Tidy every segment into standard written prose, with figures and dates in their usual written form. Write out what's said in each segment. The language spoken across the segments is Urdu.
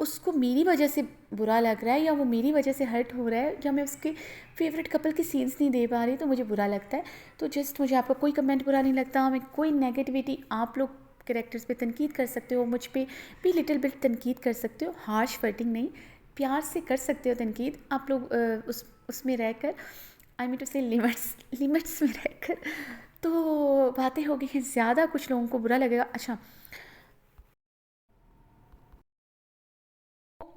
اس کو میری وجہ سے برا لگ رہا ہے یا وہ میری وجہ سے ہرٹ ہو رہا ہے یا میں اس کے فیوریٹ کپل کی سینس نہیں دے پا رہی تو مجھے برا لگتا ہے. تو جسٹ مجھے آپ کا کوئی کمنٹ برا نہیں لگتا. ہمیں کوئی نیگیٹیوٹی آپ لوگ کریکٹرز پہ تنقید کر سکتے ہو, مجھ پہ بھی لٹل بٹ تنقید کر سکتے ہو, ہارش ورڈنگ نہیں, پیار سے کر سکتے ہو تنقید آپ لوگ اس میں رہ کر, آئی مین ٹو سے لیمٹس میں رہ کر. تو باتیں ہو گئی ہیں زیادہ, کچھ لوگوں کو برا لگے گا. اچھا,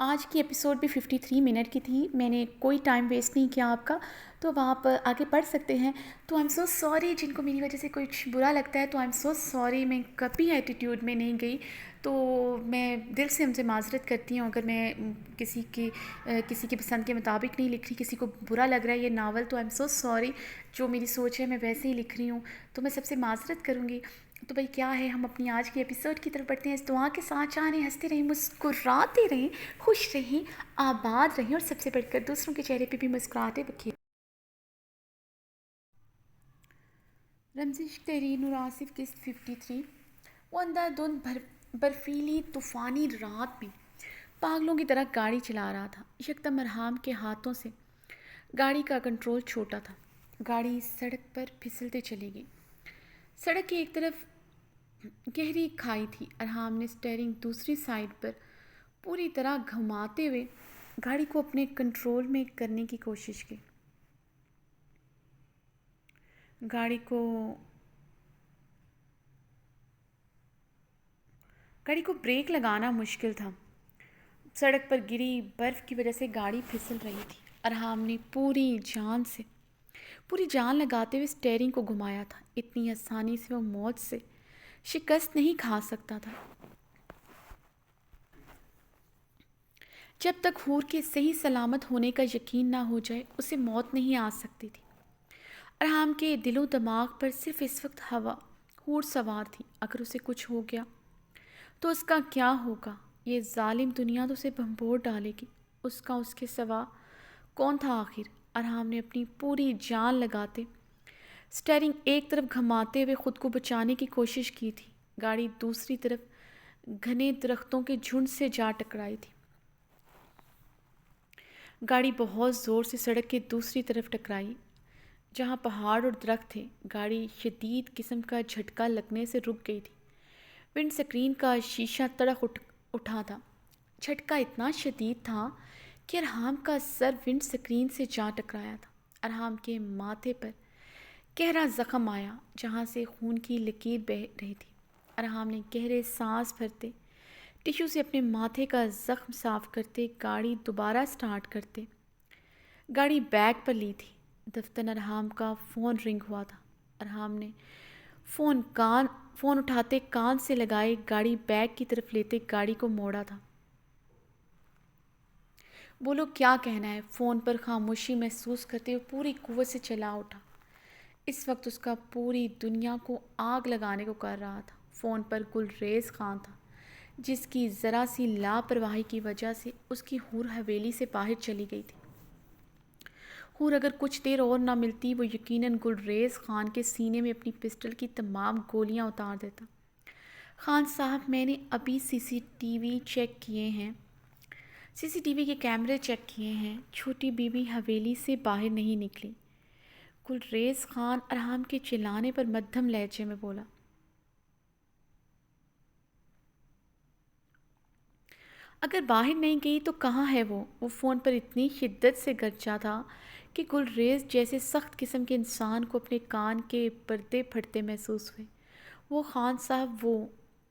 آج کی ایپیسوڈ بھی 53 منٹ کی تھی, میں نے کوئی ٹائم ویسٹ نہیں کیا آپ کا, تو اب آپ آگے پڑھ سکتے ہیں. تو آئی ایم سو سوری جن کو میری وجہ سے کچھ برا لگتا ہے, تو آئی ایم سو سوری. میں کبھی ایٹیٹیوڈ میں نہیں گئی, تو میں دل سے ان سے معذرت کرتی ہوں اگر میں کسی کی پسند کے مطابق نہیں لکھ رہی, کسی کو برا لگ رہا ہے یہ ناول, تو آئی ایم سو سوری. جو میری سوچ ہے میں ویسے ہی لکھ رہی ہوں, تو میں سب سے معذرت کروں گی. تو بھائی کیا ہے, ہم اپنی آج کی ایپیسوڈ کی طرف بڑھتے ہیں. اس دعا کے ساتھ چاہیں ہنستے رہیں, مسکراتے رہیں, خوش رہیں, آباد رہیں, اور سب سے بڑھ کر دوسروں کے چہرے پہ بھی مسکراہٹیں رکھیں. رمز عشق تحریر نور آصف قسط 53. وہ اندھا دھند برفیلی طوفانی رات میں پاگلوں کی طرح گاڑی چلا رہا تھا. یکدم ارحام کے ہاتھوں سے گاڑی کا کنٹرول چھوٹا تھا. گاڑی سڑک پر پھسلتے چلی گئی. سڑک کی ایک طرف گہری کھائی تھی. ارحام نے سٹیئرنگ دوسری سائڈ پر پوری طرح گھماتے ہوئے گاڑی کو اپنے کنٹرول میں کرنے کی کوشش کی. گاڑی کو بریک لگانا مشکل تھا. سڑک پر گری برف کی وجہ سے گاڑی پھسل رہی تھی. ارحام نے پوری جان لگاتے ہوئے سٹیئرنگ کو گھمایا تھا. اتنی آسانی سے وہ موت سے شکست نہیں کھا سکتا تھا. جب تک حور کے صحیح سلامت ہونے کا یقین نہ ہو جائے اسے موت نہیں آ سکتی تھی. ارحام کے دل و دماغ پر صرف اس وقت حور سوار تھی. اگر اسے کچھ ہو گیا تو اس کا کیا ہوگا؟ یہ ظالم دنیا تو اسے بھنبور ڈالے گی. اس کے سوا کون تھا آخر؟ ارحام نے اپنی پوری جان لگاتے سٹیئرنگ ایک طرف گھماتے ہوئے خود کو بچانے کی کوشش کی تھی. گاڑی دوسری طرف گھنے درختوں کے جھنڈ سے جا ٹکرائی تھی. گاڑی بہت زور سے سڑک کے دوسری طرف ٹکرائی جہاں پہاڑ اور درخت تھے. گاڑی شدید قسم کا جھٹکا لگنے سے رک گئی تھی. ونڈ سکرین کا شیشہ تڑک اٹھا تھا. جھٹکا اتنا شدید تھا کہ ارحام کا سر ونڈ سکرین سے جا ٹکرایا تھا. ارحام کے ماتھے پر گہرا زخم آیا جہاں سے خون کی لکیر بہہ رہی تھی. ارحام نے گہرے سانس بھرتے ٹشو سے اپنے ماتھے کا زخم صاف کرتے گاڑی دوبارہ سٹارٹ کرتے گاڑی بیک پر لی تھی. دفتر ارحام کا فون رنگ ہوا تھا. ارحام نے فون اٹھاتے کان سے لگائے گاڑی بیک کی طرف لیتے گاڑی کو موڑا تھا. بولو کیا کہنا ہے؟ فون پر خاموشی محسوس کرتے ہوئے پوری قوت سے چلا اٹھا. اس وقت اس کا پوری دنیا کو آگ لگانے کو کر رہا تھا. فون پر گلریز خان تھا جس کی ذرا سی لاپرواہی کی وجہ سے اس کی حور حویلی سے باہر چلی گئی تھی. حور اگر کچھ دیر اور نہ ملتی وہ یقیناً گلریز خان کے سینے میں اپنی پسٹل کی تمام گولیاں اتار دیتا. خان صاحب میں نے ابھی سی سی ٹی وی کے کیمرے چیک کیے ہیں. چھوٹی بی بی حویلی سے باہر نہیں نکلی. گلریز خان ارحام کے چلانے پر مدھم لہجے میں بولا. اگر باہر نہیں گئی تو کہاں ہے وہ فون پر اتنی شدت سے گرجا تھا کہ گلریز جیسے سخت قسم کے انسان کو اپنے کان کے پردے پھٹتے محسوس ہوئے. وہ خان صاحب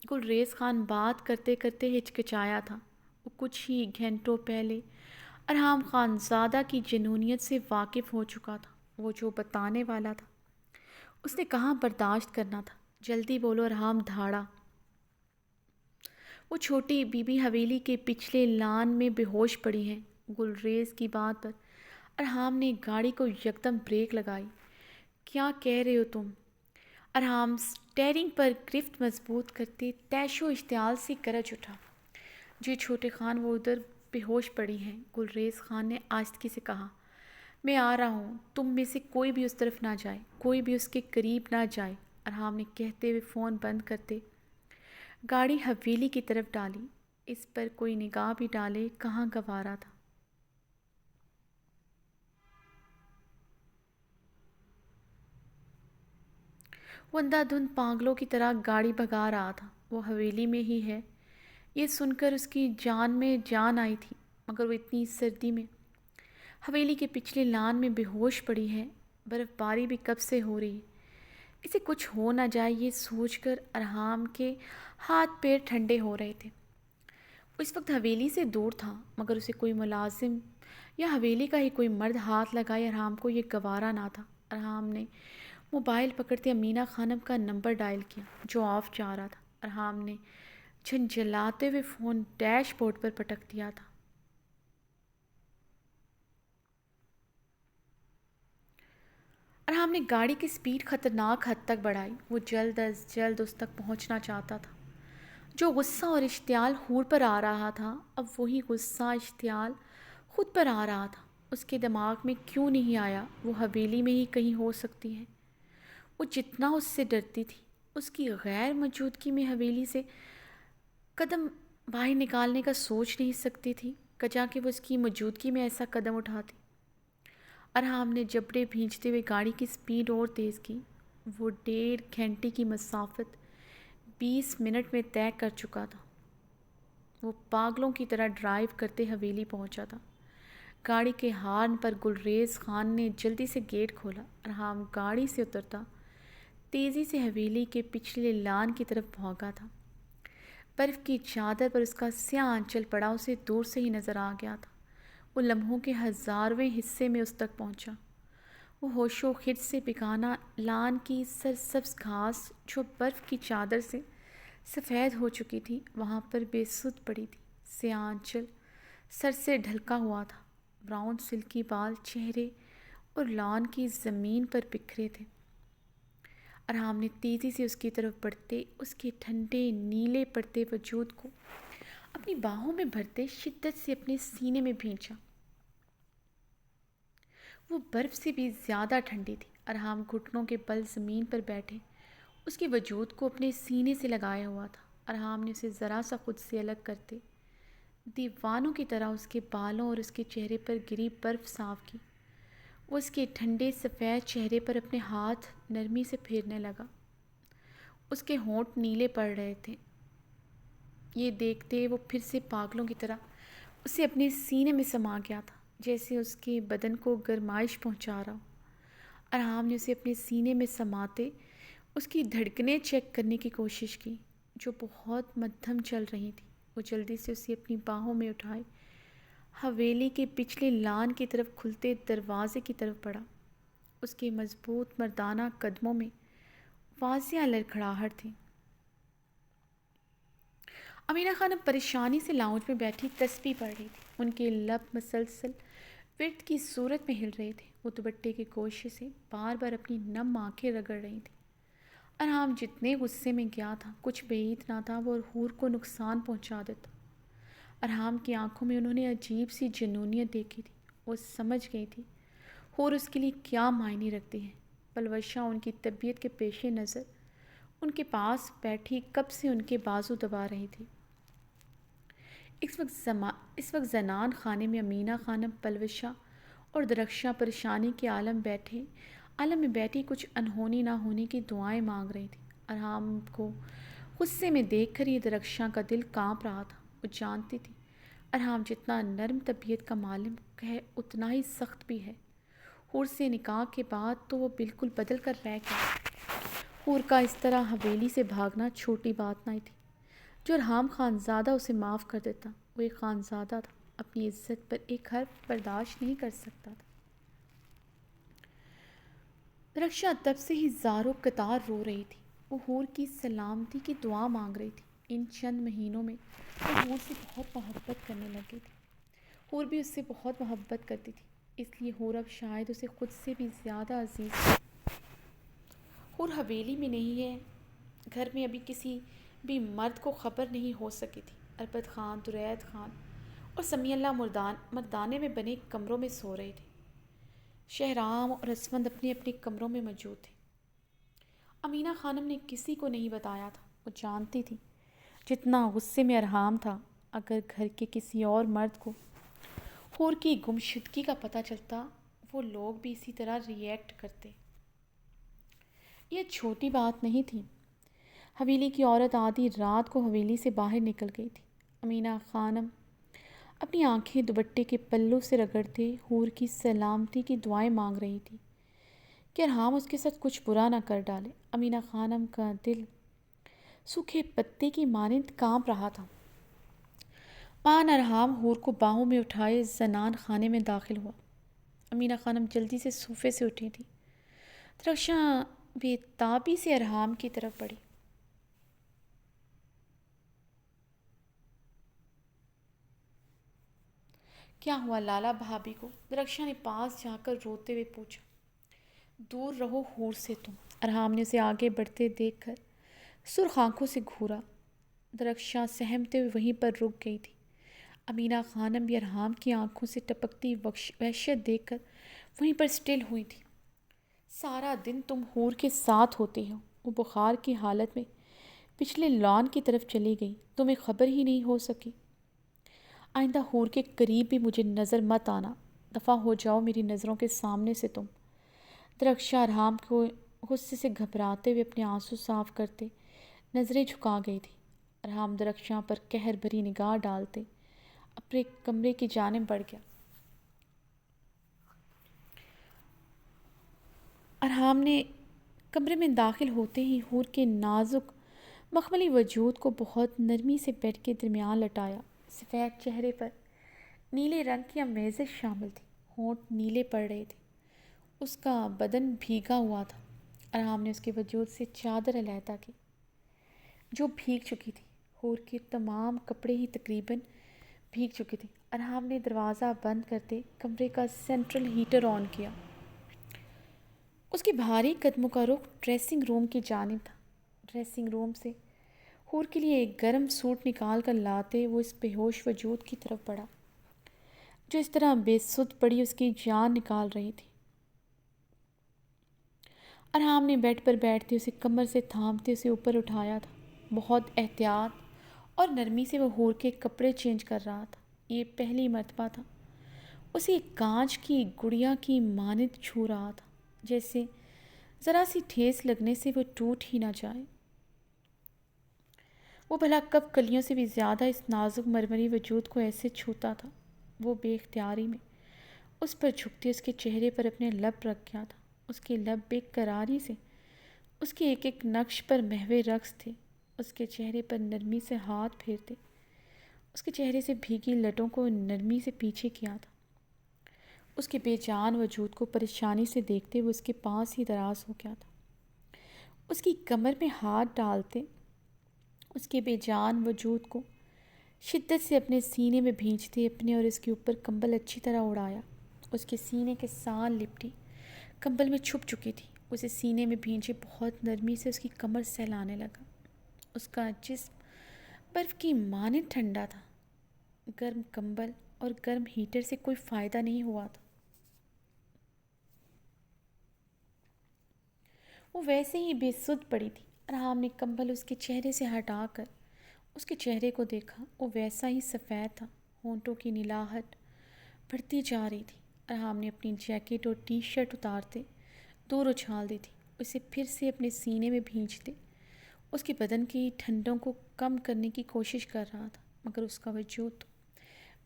گلریز خان بات کرتے کرتے ہچکچایا تھا. وہ کچھ ہی گھنٹوں پہلے ارحام خان زادہ کی جنونیت سے واقف ہو چکا تھا. وہ جو بتانے والا تھا اس نے کہاں برداشت کرنا تھا. جلدی بولو ارحام دھاڑا. وہ چھوٹی بی بی حویلی کے پچھلے لان میں بے ہوش پڑی ہے. گلریز کی بات پر ارحام نے گاڑی کو یکدم بریک لگائی. کیا کہہ رہے ہو تم؟ ارحام سٹیئرنگ پر گرفت مضبوط کرتے تیش و اشتعال سے گرج اٹھا. جی چھوٹے خان وہ ادھر بے ہوش پڑی ہیں. گلریز خان نے آہستگی سے کہا. میں آ رہا ہوں. تم میں سے کوئی بھی اس طرف نہ جائے, کوئی بھی اس کے قریب نہ جائے. ارحام نے کہتے ہوئے فون بند کرتے گاڑی حویلی کی طرف ڈالی. اس پر کوئی نگاہ بھی ڈالے کہاں گوارا تھا۔ وہ اندھا دھند پاگلوں کی طرح گاڑی بھگا رہا تھا۔ وہ حویلی میں ہی ہے، یہ سن کر اس کی جان میں جان آئی تھی، مگر وہ اتنی سردی میں حویلی کے پچھلے لان میں بے ہوش پڑی ہے۔ برف باری بھی کب سے ہو رہی ہے، اسے کچھ ہو نہ جائے یہ سوچ کر ارحام کے ہاتھ پیر ٹھنڈے ہو رہے تھے۔ وہ اس وقت حویلی سے دور تھا، مگر اسے کوئی ملازم یا حویلی کا ہی کوئی مرد ہاتھ لگائے ارحام کو یہ گوارا نہ تھا۔ ارحام نے موبائل پکڑتے امینہ خانم کا نمبر ڈائل کیا جو آف جا رہا تھا۔ ارحام نے جھنجھلاتے ہوئے فون ڈیش بورڈ پر پٹک دیا تھا۔ ارحام نے گاڑی کی سپیڈ خطرناک حد تک بڑھائی۔ وہ جلد از جلد اس تک پہنچنا چاہتا تھا۔ جو غصہ اور اشتعال حور پر آ رہا تھا، اب وہی غصہ اشتعال خود پر آ رہا تھا۔ اس کے دماغ میں کیوں نہیں آیا وہ حویلی میں ہی کہیں ہو سکتی ہے؟ وہ جتنا اس سے ڈرتی تھی، اس کی غیر موجودگی میں حویلی سے قدم باہر نکالنے کا سوچ نہیں سکتی تھی، کجا کہ وہ اس کی موجودگی میں ایسا قدم اٹھاتی۔ ارحام نے جبڑے بھینچتے ہوئے گاڑی کی سپیڈ اور تیز کی۔ وہ 1.5 گھنٹے کی مسافت 20 منٹ میں طے کر چکا تھا۔ وہ پاگلوں کی طرح ڈرائیو کرتے حویلی پہنچا تھا۔ گاڑی کے ہارن پر گلریز خان نے جلدی سے گیٹ کھولا۔ ارحام گاڑی سے اترتا تیزی سے حویلی کے پچھلے لان کی طرف بھاگا تھا۔ برف کی چادر پر اس کا سیاہ آنچل پڑا اسے دور سے ہی نظر آ گیا تھا۔ وہ لمحوں کے 1000ویں حصے میں اس تک پہنچا۔ وہ ہوش و خرد سے بیگانہ لان کی سرسبز گھاس جو برف کی چادر سے سفید ہو چکی تھی وہاں پر بے سود پڑی تھی۔ سیاہ آنچل سر سے ڈھلکا ہوا تھا، براؤن سلکی بال چہرے اور لان کی زمین پر بکھرے تھے۔ ارحام نے تیزی سے اس کی طرف بڑھتے اس کے ٹھنڈے نیلے پڑتے وجود کو اپنی باہوں میں بھرتے شدت سے اپنے سینے میں بھینچا۔ وہ برف سے بھی زیادہ ٹھنڈی تھی۔ ارحام گھٹنوں کے بل زمین پر بیٹھے اس کے وجود کو اپنے سینے سے لگایا ہوا تھا۔ ارحام نے اسے ذرا سا خود سے الگ کرتے دیوانوں کی طرح اس کے بالوں اور اس کے چہرے پر گری برف صاف کی۔ وہ اس کے ٹھنڈے سفید چہرے پر اپنے ہاتھ نرمی سے پھیرنے لگا۔ اس کے ہونٹ نیلے پڑ رہے تھے۔ یہ دیکھتے وہ پھر سے پاگلوں کی طرح اسے اپنے سینے میں سما گیا تھا، جیسے اس کے بدن کو گرمائش پہنچا رہا ہو۔ ارحام نے اسے اپنے سینے میں سماتے اس کی دھڑکنیں چیک کرنے کی کوشش کی جو بہت مدھم چل رہی تھی۔ وہ جلدی سے اسے اپنی باہوں میں اٹھائے حویلی کے پچھلے لان کی طرف کھلتے دروازے کی طرف بڑھا۔ اس کے مضبوط مردانہ قدموں میں واضح لڑکھڑاہٹ تھی۔ امینہ خانم پریشانی سے لاؤنج میں بیٹھی تسبیح پڑھ رہی تھی۔ ان کے لب مسلسل ورد کی صورت میں ہل رہے تھے۔ وہ دوپٹے کے گوشے سے بار بار اپنی نم آنکھیں رگڑ رہی تھیں۔ ارحام جتنے غصے میں گیا تھا کچھ بعید نہ تھا وہ حور کو نقصان پہنچا دیتا۔ ارحام کی آنکھوں میں انہوں نے عجیب سی جنونیت دیکھی تھی۔ وہ سمجھ گئی تھی حور اس کے لیے کیا معنی رکھتی ہے۔ پلوشہ ان کی طبیعت کے پیش نظر ان کے پاس بیٹھی کب سے ان کے بازو دبا رہی تھی۔ اس وقت زنان خانے میں امینہ خانم پلوشہ اور درخشاں پریشانی کے عالم میں بیٹھی کچھ انہونی نہ ہونے کی دعائیں مانگ رہی تھی۔ ارحام کو غصے میں دیکھ کر یہ درخشاں کا دل کانپ رہا تھا۔ وہ جانتی تھی ارحام جتنا نرم طبیعت کا مالک ہے اتنا ہی سخت بھی ہے۔ حور سے نکاح کے بعد تو وہ بالکل بدل کر رہ گیا۔ حور کا اس طرح حویلی سے بھاگنا چھوٹی بات نہ تھی جو ارحام خانزادہ اسے معاف کر دیتا۔ وہ ایک خانزادہ تھا، اپنی عزت پر ایک حرف برداشت نہیں کر سکتا تھا۔ درخشاں تب سے ہی زار و قطار رو رہی تھی۔ وہ حور کی سلامتی کی دعا مانگ رہی تھی۔ ان چند مہینوں میں وہ حور سے بہت محبت کرنے لگی تھی۔ حور بھی اس سے بہت محبت کرتی تھی، اس لیے حور اب شاید اسے خود سے بھی زیادہ عزیز تھی۔ حور حویلی میں نہیں ہے۔ گھر میں ابھی کسی بھی مرد کو خبر نہیں ہو سکی تھی۔ اربد خان، درید خان اور سمیع اللہ مردانے میں بنے کمروں میں سو رہے تھے۔ شہرام اور اسفند اپنے اپنے کمروں میں موجود تھے۔ امینہ خانم نے کسی کو نہیں بتایا تھا۔ وہ جانتی تھی جتنا غصے میں ارحام تھا اگر گھر کے کسی اور مرد کو حور کی گمشدگی کا پتہ چلتا وہ لوگ بھی اسی طرح ریئیکٹ کرتے۔ یہ چھوٹی بات نہیں تھی۔ حویلی کی عورت آدھی رات کو حویلی سے باہر نکل گئی تھی۔ امینہ خانم اپنی آنکھیں دوپٹے کے پلو سے رگڑتے حور کی سلامتی کی دعائیں مانگ رہی تھی کہ ارحام اس کے ساتھ کچھ برا نہ کر ڈالے۔ امینہ خانم کا دل سوکھے پتے کی مانند کانپ رہا تھا۔ پان ارحام حور کو باہوں میں اٹھائے زنان خانے میں داخل ہوا۔ امینہ خانم جلدی سے صوفے سے اٹھی تھی۔ درخشاں بے تابی سے ارحام کی طرف بڑھی۔ کیا ہوا لالا بھابھی کو؟ درخشاں نے پاس جا کر روتے ہوئے پوچھا۔ دور رہو حور سے تم۔ ارحام نے اسے آگے بڑھتے دیکھ کر سرخ آنکھوں سے گھورا۔ درخشاں سہمتے ہوئے وہیں پر رک گئی تھی۔ امینہ خانم بھی ارحام کی آنکھوں سے ٹپکتی وحشت دیکھ کر وہیں پر سٹل ہوئی تھی۔ سارا دن تم حور کے ساتھ ہوتے ہو۔ وہ بخار کی حالت میں پچھلے لان کی طرف چلی گئی، تمہیں خبر ہی نہیں ہو سکی۔ آئندہ حور کے قریب بھی مجھے نظر مت آنا، دفع ہو جاؤ میری نظروں کے سامنے سے تم۔ درخشاں ارحام کو غصے سے گھبراتے ہوئے اپنے آنسو صاف کرتے نظریں جھکا گئی تھی۔ ارحام درخشاں پر قہر بھری نگاہ ڈالتے اپنے کمرے کی جانب بڑھ گیا۔ ارحام نے کمرے میں داخل ہوتے ہی حور کے نازک مخملی وجود کو بہت نرمی سے بیڈ کے درمیان لٹایا۔ سفید چہرے پر نیلے رنگ کی آمیزش شامل تھی، ہونٹ نیلے پڑ رہے تھے، اس کا بدن بھیگا ہوا تھا۔ ارحام نے اس کے وجود سے چادر علیحدہ کی جو بھیگ چکی تھی۔ حور کے تمام کپڑے ہی تقریباً بھیگ چکے تھے۔ ارحام نے دروازہ بند کرتے کمرے کا سینٹرل ہیٹر آن کیا۔ اس کے بھاری قدموں کا رخ ڈریسنگ روم کی جانب تھا۔ ڈریسنگ روم سے حور کے لیے ایک گرم سوٹ نکال کر لاتے وہ اس بے ہوش وجود کی طرف بڑھا جو اس طرح بے سدھ پڑی اس کی جان نکال رہی تھی۔ ارحام نے بیڈ پر بیٹھتے اسے کمر سے تھامتے اسے اوپر اٹھایا تھا۔ بہت احتیاط اور نرمی سے وہ حور کے کپڑے چینج کر رہا تھا۔ یہ پہلی مرتبہ تھا اسے ایک کانچ کی گڑیا کی مانند چھو رہا تھا، جیسے ذرا سی ٹھیس لگنے سے وہ ٹوٹ ہی نہ جائے۔ وہ بھلا کب کلیوں سے بھی زیادہ اس نازک مرمری وجود کو ایسے چھوتا تھا۔ وہ بے اختیاری میں اس پر جھکتے اس کے چہرے پر اپنے لب رکھ گیا تھا۔ اس کے لب بے قراری سے اس کے ایک ایک نقش پر محو رقص تھے۔ اس کے چہرے پر نرمی سے ہاتھ پھیرتے اس کے چہرے سے بھیگی لٹوں کو نرمی سے پیچھے کیا تھا۔ اس کے بے جان وجود کو پریشانی سے دیکھتے وہ اس کے پاس ہی دراز ہو گیا تھا۔ اس کی کمر میں ہاتھ ڈالتے اس کے بے جان وجود کو شدت سے اپنے سینے میں بھینچتے اپنے اور اس کے اوپر کمبل اچھی طرح اڑایا۔ اس کے سینے کے سان لپٹی کمبل میں چھپ چکی تھی۔ اسے سینے میں بھینچے بہت نرمی سے اس کی کمر سہلانے لگا۔ اس کا جسم برف کی مانند ٹھنڈا تھا۔ گرم کمبل اور گرم ہیٹر سے کوئی فائدہ نہیں ہوا تھا۔ وہ ویسے ہی بے سدھ پڑی تھی۔ ارحام نے کمبل اس کے چہرے سے ہٹا کر اس کے چہرے کو دیکھا۔ وہ ویسا ہی سفید تھا۔ ہونٹوں کی نیلاہٹ بڑھتی جا رہی تھی۔ ارحام نے اپنی جیکٹ اور ٹی شرٹ اتارتے دور اچھال دی تھی۔ اسے پھر سے اپنے سینے میں بھینچتے اس کے بدن کی ٹھنڈوں کو کم کرنے کی کوشش کر رہا تھا، مگر اس کا وجود تو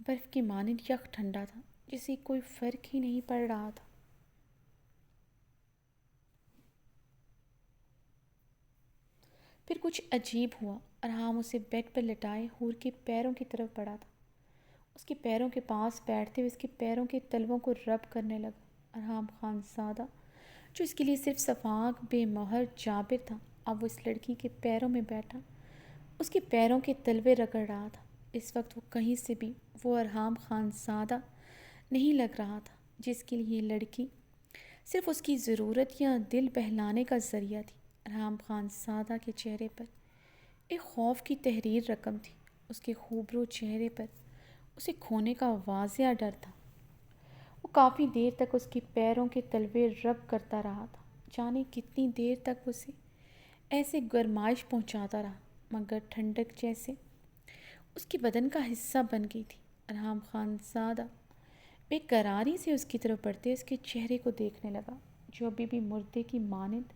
برف کی مانند یک ٹھنڈا تھا، جسے کوئی فرق ہی نہیں پڑ رہا تھا۔ پھر کچھ عجیب ہوا۔ ارحام اسے بیڈ پر لٹائے حور کے پیروں کی طرف بڑھا تھا۔ اس کے پیروں کے پاس بیٹھتے ہوئے اس کے پیروں کے تلووں کو رب کرنے لگا۔ ارحام خان زادہ جو اس کے لیے صرف صفاق بے مہر جابر تھا، اب وہ اس لڑکی کے پیروں میں بیٹھا اس کے پیروں کے تلوے رگڑ رہا تھا۔ اس وقت وہ کہیں سے بھی وہ ارحام خان زادہ نہیں لگ رہا تھا جس کے لیے یہ لڑکی صرف اس کی ضرورت یا دل بہلانے کا ذریعہ تھی۔ ارحام خان زادہ کے چہرے پر ایک خوف کی تحریر رقم تھی۔ اس کے خوبرو چہرے پر اسے کھونے کا واضح ڈر تھا۔ وہ کافی دیر تک اس کے پیروں کے تلوے رب کرتا رہا تھا، جانے کتنی دیر تک اسے ایسے گرمائش پہنچاتا رہا، مگر ٹھنڈک جیسے اس کے بدن کا حصہ بن گئی تھی۔ ارحام خان زادہ بے قراری سے اس کی طرف بڑھتے اس کے چہرے کو دیکھنے لگا جو ابھی بھی مردے کی مانند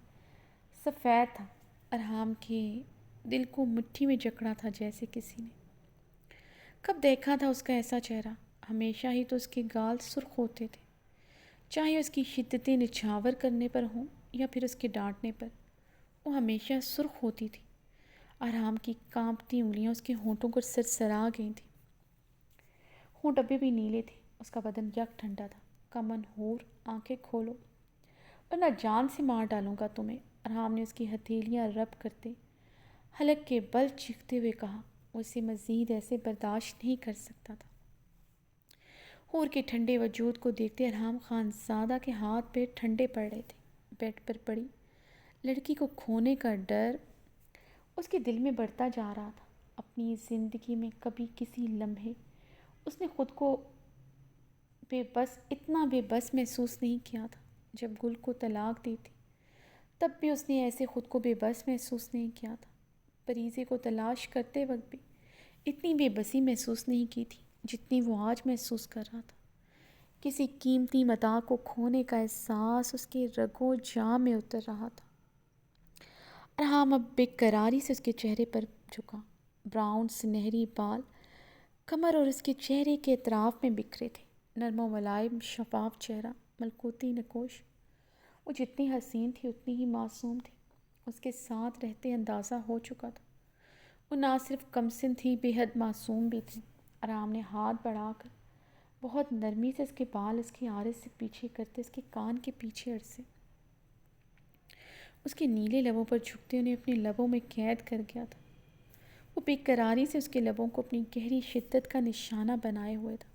سفید تھا۔ ارحام کے دل کو مٹھی میں جکڑا تھا جیسے کسی نے کب دیکھا تھا اس کا ایسا چہرہ۔ ہمیشہ ہی تو اس کے گال سرخ ہوتے تھے، چاہے اس کی شدتیں نچھاور کرنے پر ہوں یا پھر اس کے ڈانٹنے پر، وہ ہمیشہ سرخ ہوتی تھی۔ ارحام کی کانپتی انگلیاں اس کے ہونٹوں کو سرسرا گئی تھیں۔ ہونٹ ابھی بھی نیلے تھے، اس کا بدن یک ٹھنڈا تھا۔ کمن ہور آنکھیں کھولو ورنہ جان سے مار ڈالوں گا تمہیں، ارحام نے اس کی ہتھیلیاں رب کرتے حلق کے بل چیختے ہوئے کہا۔ وہ اسے مزید ایسے برداشت نہیں کر سکتا تھا۔ ہور کے ٹھنڈے وجود کو دیکھتے ارحام خان زادہ کے ہاتھ پیر ٹھنڈے پڑ رہے تھے۔ بیڈ پر پڑی لڑکی کو کھونے کا ڈر اس کے دل میں بڑھتا جا رہا تھا۔ اپنی زندگی میں کبھی کسی لمحے اس نے خود کو اتنا بے بس محسوس نہیں کیا تھا۔ جب گل کو طلاق دی تھی تب بھی اس نے ایسے خود کو بے بس محسوس نہیں کیا تھا۔ پریزے کو تلاش کرتے وقت بھی اتنی بے بسی محسوس نہیں کی تھی جتنی وہ آج محسوس کر رہا تھا۔ کسی قیمتی متاع کو کھونے کا احساس اس کے رگوں جاں میں اتر رہا تھا۔ ارحام اب بے قراری سے اس کے چہرے پر جھکا۔ براؤن سنہری بال کمر اور اس کے چہرے کے اطراف میں بکھرے تھے۔ نرم و ملائم شفاف چہرہ، ملکوتی نکوش۔ وہ جتنی حسین تھی اتنی ہی معصوم تھی۔ اس کے ساتھ رہتے اندازہ ہو چکا تھا وہ نہ صرف کمسن تھی، بے حد معصوم بھی تھی۔ ارحام نے ہاتھ بڑھا کر بہت نرمی سے اس کے بال اس کی عارض سے پیچھے کرتے اس کے کان کے پیچھے عرصے اس کے نیلے لبوں پر جھکتے انہیں اپنے لبوں میں قید کر گیا تھا۔ وہ بے قراری سے اس کے لبوں کو اپنی گہری شدت کا نشانہ بنائے ہوئے تھا۔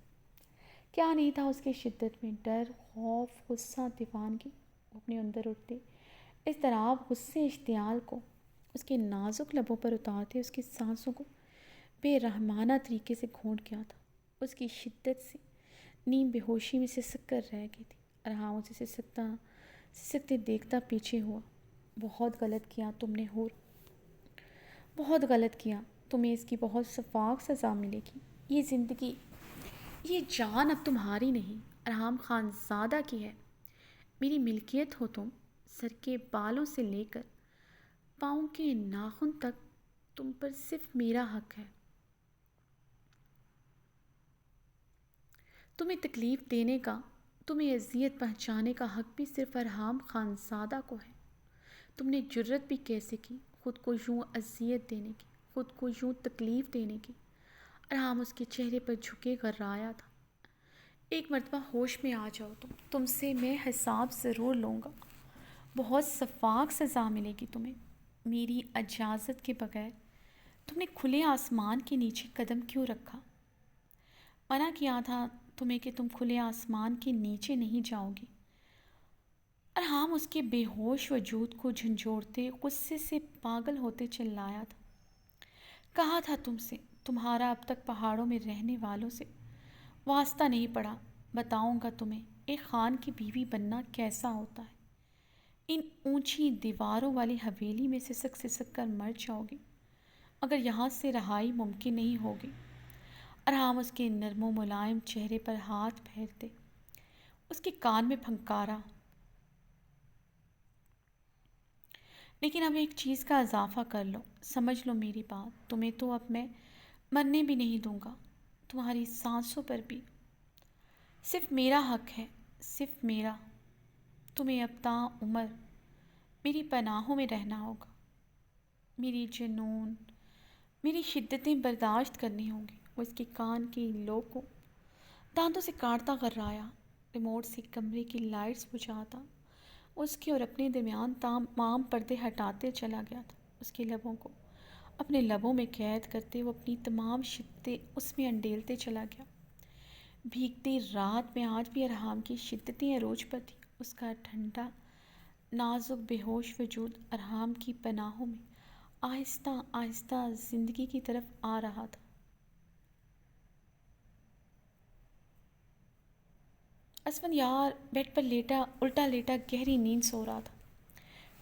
کیا نہیں تھا اس کی شدت میں؟ ڈر، خوف، غصہ، دیوانگی۔ وہ اپنے اندر اٹھتے اضطراب، غصے، اشتعال کو اس کے نازک لبوں پر اتارتے اس کی سانسوں کو بے رحمانہ طریقے سے گھونٹ گیا تھا۔ اس کی شدت سے نیم بے ہوشی میں سسک کر رہ گئی تھی۔ ارحام اسے سسکتے دیکھتا پیچھے ہوا۔ بہت غلط کیا تم نے ہور، بہت غلط کیا۔ تمہیں اس کی بہت سفاک سزا ملے گی۔ یہ زندگی، یہ جان اب تمہاری نہیں، ارحام خان زادہ کی ہے۔ میری ملکیت ہو تم۔ سر کے بالوں سے لے کر پاؤں کے ناخن تک تم پر صرف میرا حق ہے۔ تمہیں تکلیف دینے کا، تمہیں اذیت پہنچانے کا حق بھی صرف ارحام خان زادہ کو ہے۔ تم نے جرت بھی کیسے کی خود کو یوں اذیت دینے کی، خود کو یوں تکلیف دینے کی؟ ارحام اس کے چہرے پر جھکے غرایا تھا۔ ایک مرتبہ ہوش میں آ جاؤ تم سے میں حساب ضرور لوں گا۔ بہت سفاک سزا ملے گی تمہیں۔ میری اجازت کے بغیر تم نے کھلے آسمان کے نیچے قدم کیوں رکھا؟ منع کیا تھا تمہیں کہ تم کھلے آسمان کے نیچے نہیں جاؤ گی۔ ارحام اس کے بے ہوش وجود کو جھنجھوڑتے غصے سے پاگل ہوتے چلایا تھا۔ کہا تھا تم سے، تمہارا اب تک پہاڑوں میں رہنے والوں سے واسطہ نہیں پڑا۔ بتاؤں گا تمہیں ایک خان کی بیوی بننا کیسا ہوتا ہے۔ ان اونچی دیواروں والی حویلی میں سسک سسک کر مر جاؤ گی مگر یہاں سے رہائی ممکن نہیں ہوگی۔ ارحام اس کے نرم و ملائم چہرے پر ہاتھ پھیرتے اس کے کان میں پھنکارا۔ لیکن اب ایک چیز کا اضافہ کر لو، سمجھ لو میری بات، تمہیں تو اب میں مرنے بھی نہیں دوں گا، تمہاری سانسوں پر بھی صرف میرا حق ہے، صرف میرا۔ تمہیں اب تا عمر میری پناہوں میں رہنا ہوگا، میری جنون، میری شدتیں برداشت کرنی ہوں گی۔ وہ اس کے کان کی لو کو دانتوں سے کاٹتا غرایا، ریموٹ سے کمرے کی لائٹس بجھاتا اس کے اور اپنے درمیان تمام پردے ہٹاتے چلا گیا تھا۔ اس کے لبوں کو اپنے لبوں میں قید کرتے وہ اپنی تمام شدتیں اس میں انڈیلتے چلا گیا۔ بھیگتی رات میں آج بھی ارحام کی شدتیں عروج پر تھیں۔ اس کا ٹھنڈا نازک بے ہوش وجود ارحام کی پناہوں میں آہستہ آہستہ زندگی کی طرف آ رہا تھا۔ اسفندیار بیڈ پر الٹا لیٹا گہری نیند سو رہا تھا۔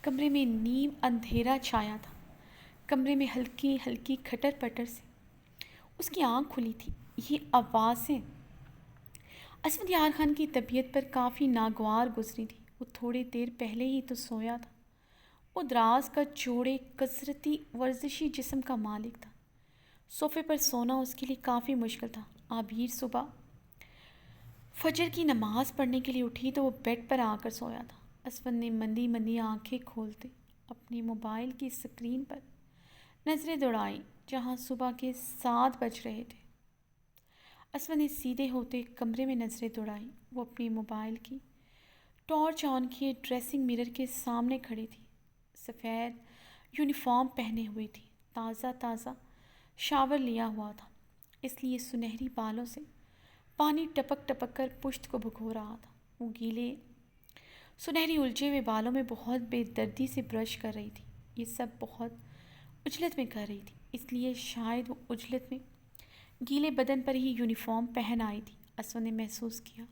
کمرے میں نیم اندھیرا چھایا تھا۔ کمرے میں ہلکی ہلکی کھٹر پٹر سے اس کی آنکھ کھلی تھی۔ یہ آوازیں اسود یار خان کی طبیعت پر کافی ناگوار گزری تھی۔ وہ تھوڑی دیر پہلے ہی تو سویا تھا۔ وہ دراز کا چوڑے کثرتی ورزشی جسم کا مالک تھا۔ صوفے پر سونا اس کے لیے کافی مشکل تھا۔ عابیر صبح فجر کی نماز پڑھنے کے لیے اٹھی تو وہ بیڈ پر آ کر سویا تھا۔ اسود نے مندی مندی آنکھیں کھولتے اپنی موبائل کی اسکرین پر نظریں دوڑائیں جہاں صبح کے 7 بج رہے تھے۔ اسود نے سیدھے ہوتے کمرے میں نظریں دوڑائیں۔ وہ اپنی موبائل کی ٹارچ آن کیے ڈریسنگ مرر کے سامنے کھڑی تھی۔ سفید یونیفارم پہنے ہوئی تھی، تازہ شاور لیا ہوا تھا، اس لیے سنہری بالوں سے پانی ٹپک ٹپک کر پشت کو بھگو رہا تھا۔ وہ گیلے سنہری الجھے ہوئے بالوں میں بہت بے دردی سے برش کر رہی تھی۔ یہ سب بہت اجلت میں کر رہی تھی، اس لیے شاید وہ اجلت میں گیلے بدن پر ہی یونیفارم پہن آئی تھی۔ اسود نے محسوس کیا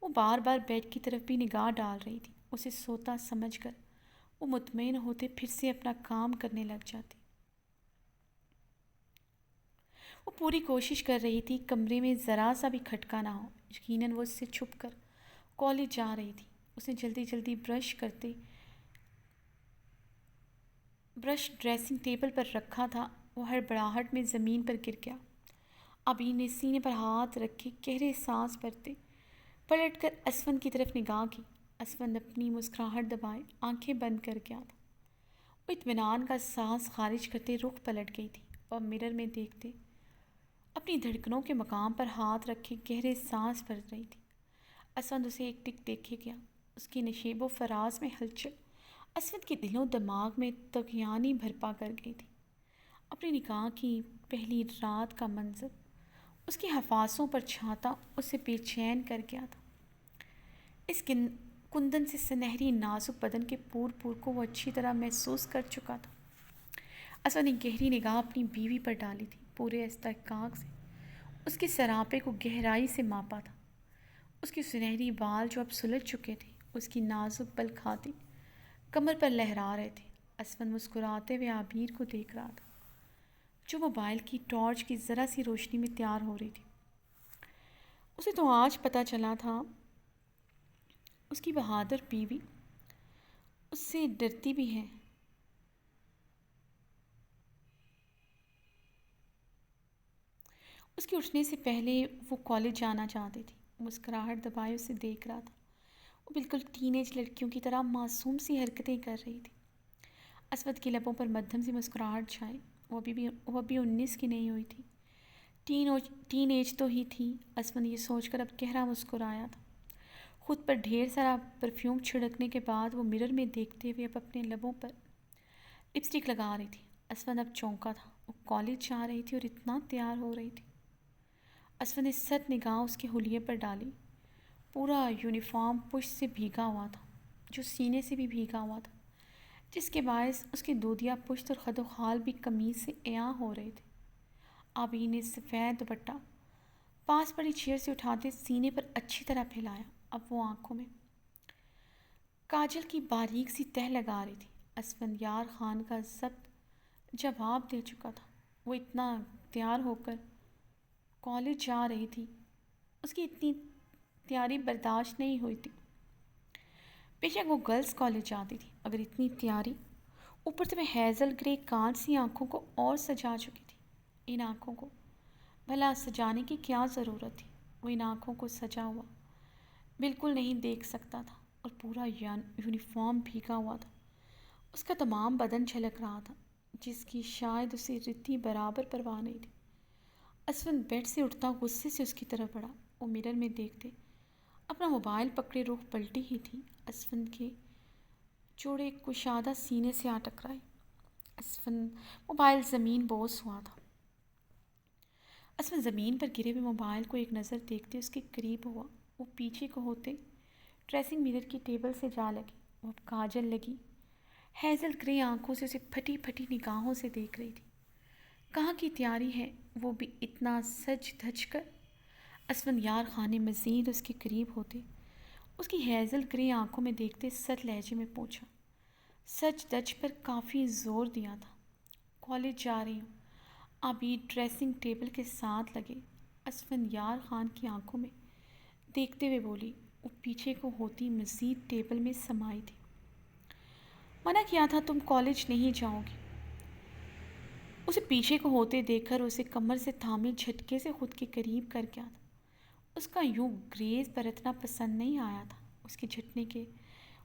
وہ بار بار بیڈ کی طرف بھی نگاہ ڈال رہی تھی۔ اسے سوتا سمجھ کر وہ مطمئن ہوتے پھر سے اپنا کام کرنے لگ جاتی۔ وہ پوری کوشش کر رہی تھی کمرے میں ذرا سا بھی کھٹکا نہ ہو۔ یقیناً وہ اس سے چھپ کر کالج جا رہی تھی۔ اس نے جلدی جلدی برش ڈریسنگ ٹیبل پر رکھا تھا۔ وہ ہڑبڑاہٹ میں زمین پر گر گیا۔ عابیر نے سینے پر ہاتھ رکھے گہرے سانس بھرتے پلٹ کر اسود کی طرف نگاہ کی۔ اسود اپنی مسکراہٹ دبائے آنکھیں بند کر گیا تھا۔ وہ اطمینان کا سانس خارج کرتے رخ پلٹ گئی تھی اور مرر میں دیکھتے اپنی دھڑکنوں کے مقام پر ہاتھ رکھے گہرے سانس بھر رہی تھی۔ اسود اسے ایک ٹک دیکھے گیا۔ اس کے نشیب و فراز میں ہلچل اسود کے دل و دماغ میں طغیانی برپا کر گئی تھی۔ اپنی نکاح کی پہلی رات کا منظر اس کی حواسوں پر چھاتا اسے بے چین کر گیا تھا۔ اس کندن سے سنہری نازک بدن کے پور کو وہ اچھی طرح محسوس کر چکا تھا۔ اسود نے گہری نگاہ اپنی بیوی پر ڈالی تھی، پورے استحقاق سے اس کے سراپے کو گہرائی سے ماپا تھا۔ اس کے سنہری بال جو اب سلجھ چکے تھے اس کی نازک بل کھاتی کمر پر لہرا رہے تھے۔ اسود مسکراتے ہوئے عابیر کو دیکھ رہا تھا جو موبائل کی ٹارچ کی ذرا سی روشنی میں تیار ہو رہی تھی۔ اسے تو آج پتہ چلا تھا اس کی بہادر بیوی اس سے ڈرتی بھی ہے۔ اس کے اٹھنے سے پہلے وہ کالج جانا چاہتی تھی۔ مسکراہٹ دبائے اسے دیکھ رہا تھا۔ وہ بالکل ٹین ایج لڑکیوں کی طرح معصوم سی حرکتیں کر رہی تھی۔ اسود کی لبوں پر مدھم سی مسکراہٹ چھائی۔ وہ ابھی 19 کی نہیں ہوئی تھی، ٹین ایج تو ہی تھی۔ اسود یہ سوچ کر اب گہرا مسکرایا تھا۔ خود پر ڈھیر سارا پرفیوم چھڑکنے کے بعد وہ مرر میں دیکھتے ہوئے اب اپنے لبوں پر لپسٹک لگا رہی تھی۔ اسود اب چونکا تھا۔ وہ کالج جا رہی تھی اور اتنا تیار ہو رہی تھی۔ اسود نے ست نگاہ اس کے حلیے پر ڈالی۔ پورا یونیفارم پشت سے بھیگا ہوا تھا، جو سینے سے بھی بھیگا ہوا تھا، جس کے باعث اس کے دودیا پشت اور خد و خال بھی قمیض سے عیاں ہو رہے تھے۔ عابیر نے سفید دوپٹہ پاس پڑی چیئر سے اٹھاتے سینے پر اچھی طرح پھیلایا۔ اب وہ آنکھوں میں کاجل کی باریک سی تہ لگا رہی تھی۔ اسود یار خان کا ضبط جواب دے چکا تھا۔ وہ اتنا تیار ہو کر کالج جا رہی تھی، اس کی اتنی تیاری برداشت نہیں ہوئی تھی۔ بے شک وہ گرلز کالج جاتی تھی، مگر اتنی تیاری، اوپر سے وہ ہیزل گرے کانچ سی آنکھوں کو اور سجا چکی تھی۔ ان آنکھوں کو بھلا سجانے کی کیا ضرورت تھی؟ وہ ان آنکھوں کو سجا ہوا بالکل نہیں دیکھ سکتا تھا، اور پورا یونیفارم بھیگا ہوا تھا۔ اس کا تمام بدن جھلک رہا تھا، جس کی شاید اسے رتی برابر پرواہ نہیں تھی۔ اسود بیڈ سے اٹھتا غصے سے اس کی طرف بڑھا۔ وہ مرر میں دیکھتے اپنا موبائل پکڑے رخ پلٹی ہی تھی، اسود کے چوڑے کشادہ سینے سے آ ٹکرائی۔ اسود موبائل زمین بوس ہوا تھا۔ اسود زمین پر گرے ہوئے موبائل کو ایک نظر دیکھتے اس کے قریب ہوا۔ وہ پیچھے کو ہوتے ڈریسنگ مرر کی ٹیبل سے جا لگی۔ وہ اب کاجل لگی ہیزل گرے آنکھوں سے اسے پھٹی پھٹی نگاہوں سے دیکھ رہی تھی۔ کہاں کی تیاری ہے، وہ بھی اتنا سج دھج کر؟ اسود یار خان نے مزید اس کے قریب ہوتے اس کی ہیزل گرے آنکھوں میں دیکھتے سخت لہجے میں پوچھا۔ سچ دج پر کافی زور دیا تھا۔ کالج جا رہی ہوں، عابد ڈریسنگ ٹیبل کے ساتھ لگے اسفندیار خان کی آنکھوں میں دیکھتے ہوئے بولی۔ وہ پیچھے کو ہوتی مزید ٹیبل میں سمائی تھی۔ منع کیا تھا تم کالج نہیں جاؤ گی۔ اسے پیچھے کو ہوتے دیکھ کر اسے کمر سے تھامے جھٹکے سے خود کے قریب کر گیا تھا۔ اس کا یوں گریز برتنا پسند نہیں آیا تھا۔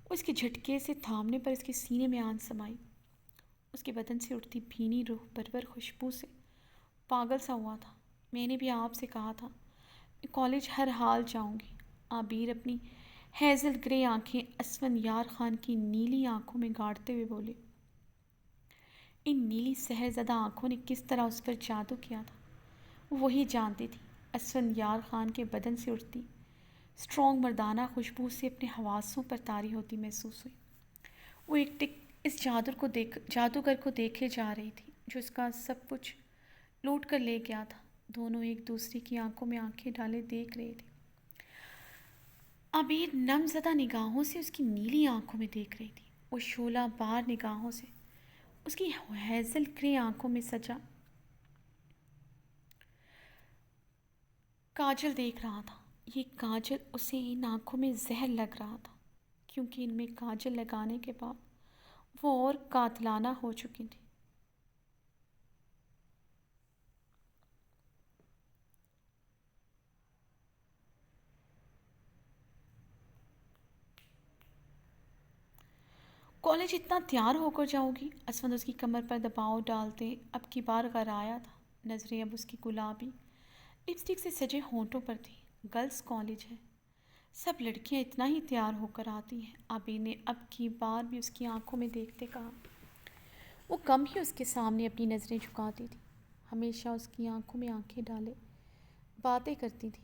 اس کے جھٹکے سے تھامنے پر اس کے سینے میں آن سمائی۔ اس کے بدن سے اٹھتی بھینی روح پرور خوشبو سے پاگل سا ہوا تھا۔ میں نے بھی آپ سے کہا تھا میں کالج ہر حال جاؤں گی۔ عابر اپنی ہیزل گرے آنکھیں اسفندیار خان کی نیلی آنکھوں میں گاڑتے ہوئے بولے۔ ان نیلی سحر زدہ آنکھوں نے کس طرح اس پر جادو کیا تھا وہ وہی جانتی تھی۔ اسفندیار خان کے بدن سے اٹھتی اسٹرانگ مردانہ خوشبو سے اپنے حواسوں پر طاری ہوتی محسوس ہوئی۔ وہ ایک ٹک اس جادوگر کو دیکھے جا رہی تھی جو اس کا سب کچھ لوٹ کر لے گیا تھا۔ دونوں ایک دوسرے کی آنکھوں میں آنکھیں ڈالے دیکھ رہے تھے۔ عابر نم زدہ نگاہوں سے اس کی نیلی آنکھوں میں دیکھ رہی تھی۔ وہ شعلہ بار نگاہوں سے اس کی ہیزل گرے آنکھوں میں سجا کاجل دیکھ رہا تھا۔ یہ کاجل اسے ان آنکھوں میں زہر لگ رہا تھا کیونکہ ان میں کاجل لگانے کے بعد وہ اور قاتلانہ ہو چکی تھی۔ کالج اتنا تیار ہو کر جاؤ گی؟ اسفند اس کی کمر پر دباؤ ڈالتے اب کی بار غر آیا تھا۔ نظریں اب اس کی گلابی لپسٹک سے سجے ہونٹوں پر تھی۔ گرلز کالج ہے، سب لڑکیاں اتنا ہی تیار ہو کر آتی ہیں، عابر نے اب کی بار بھی اس کی آنکھوں میں دیکھتے کہا۔ وہ کم ہی اس کے سامنے اپنی نظریں جھکاتی تھی، ہمیشہ اس کی آنکھوں میں آنکھیں ڈالے باتیں کرتی تھی۔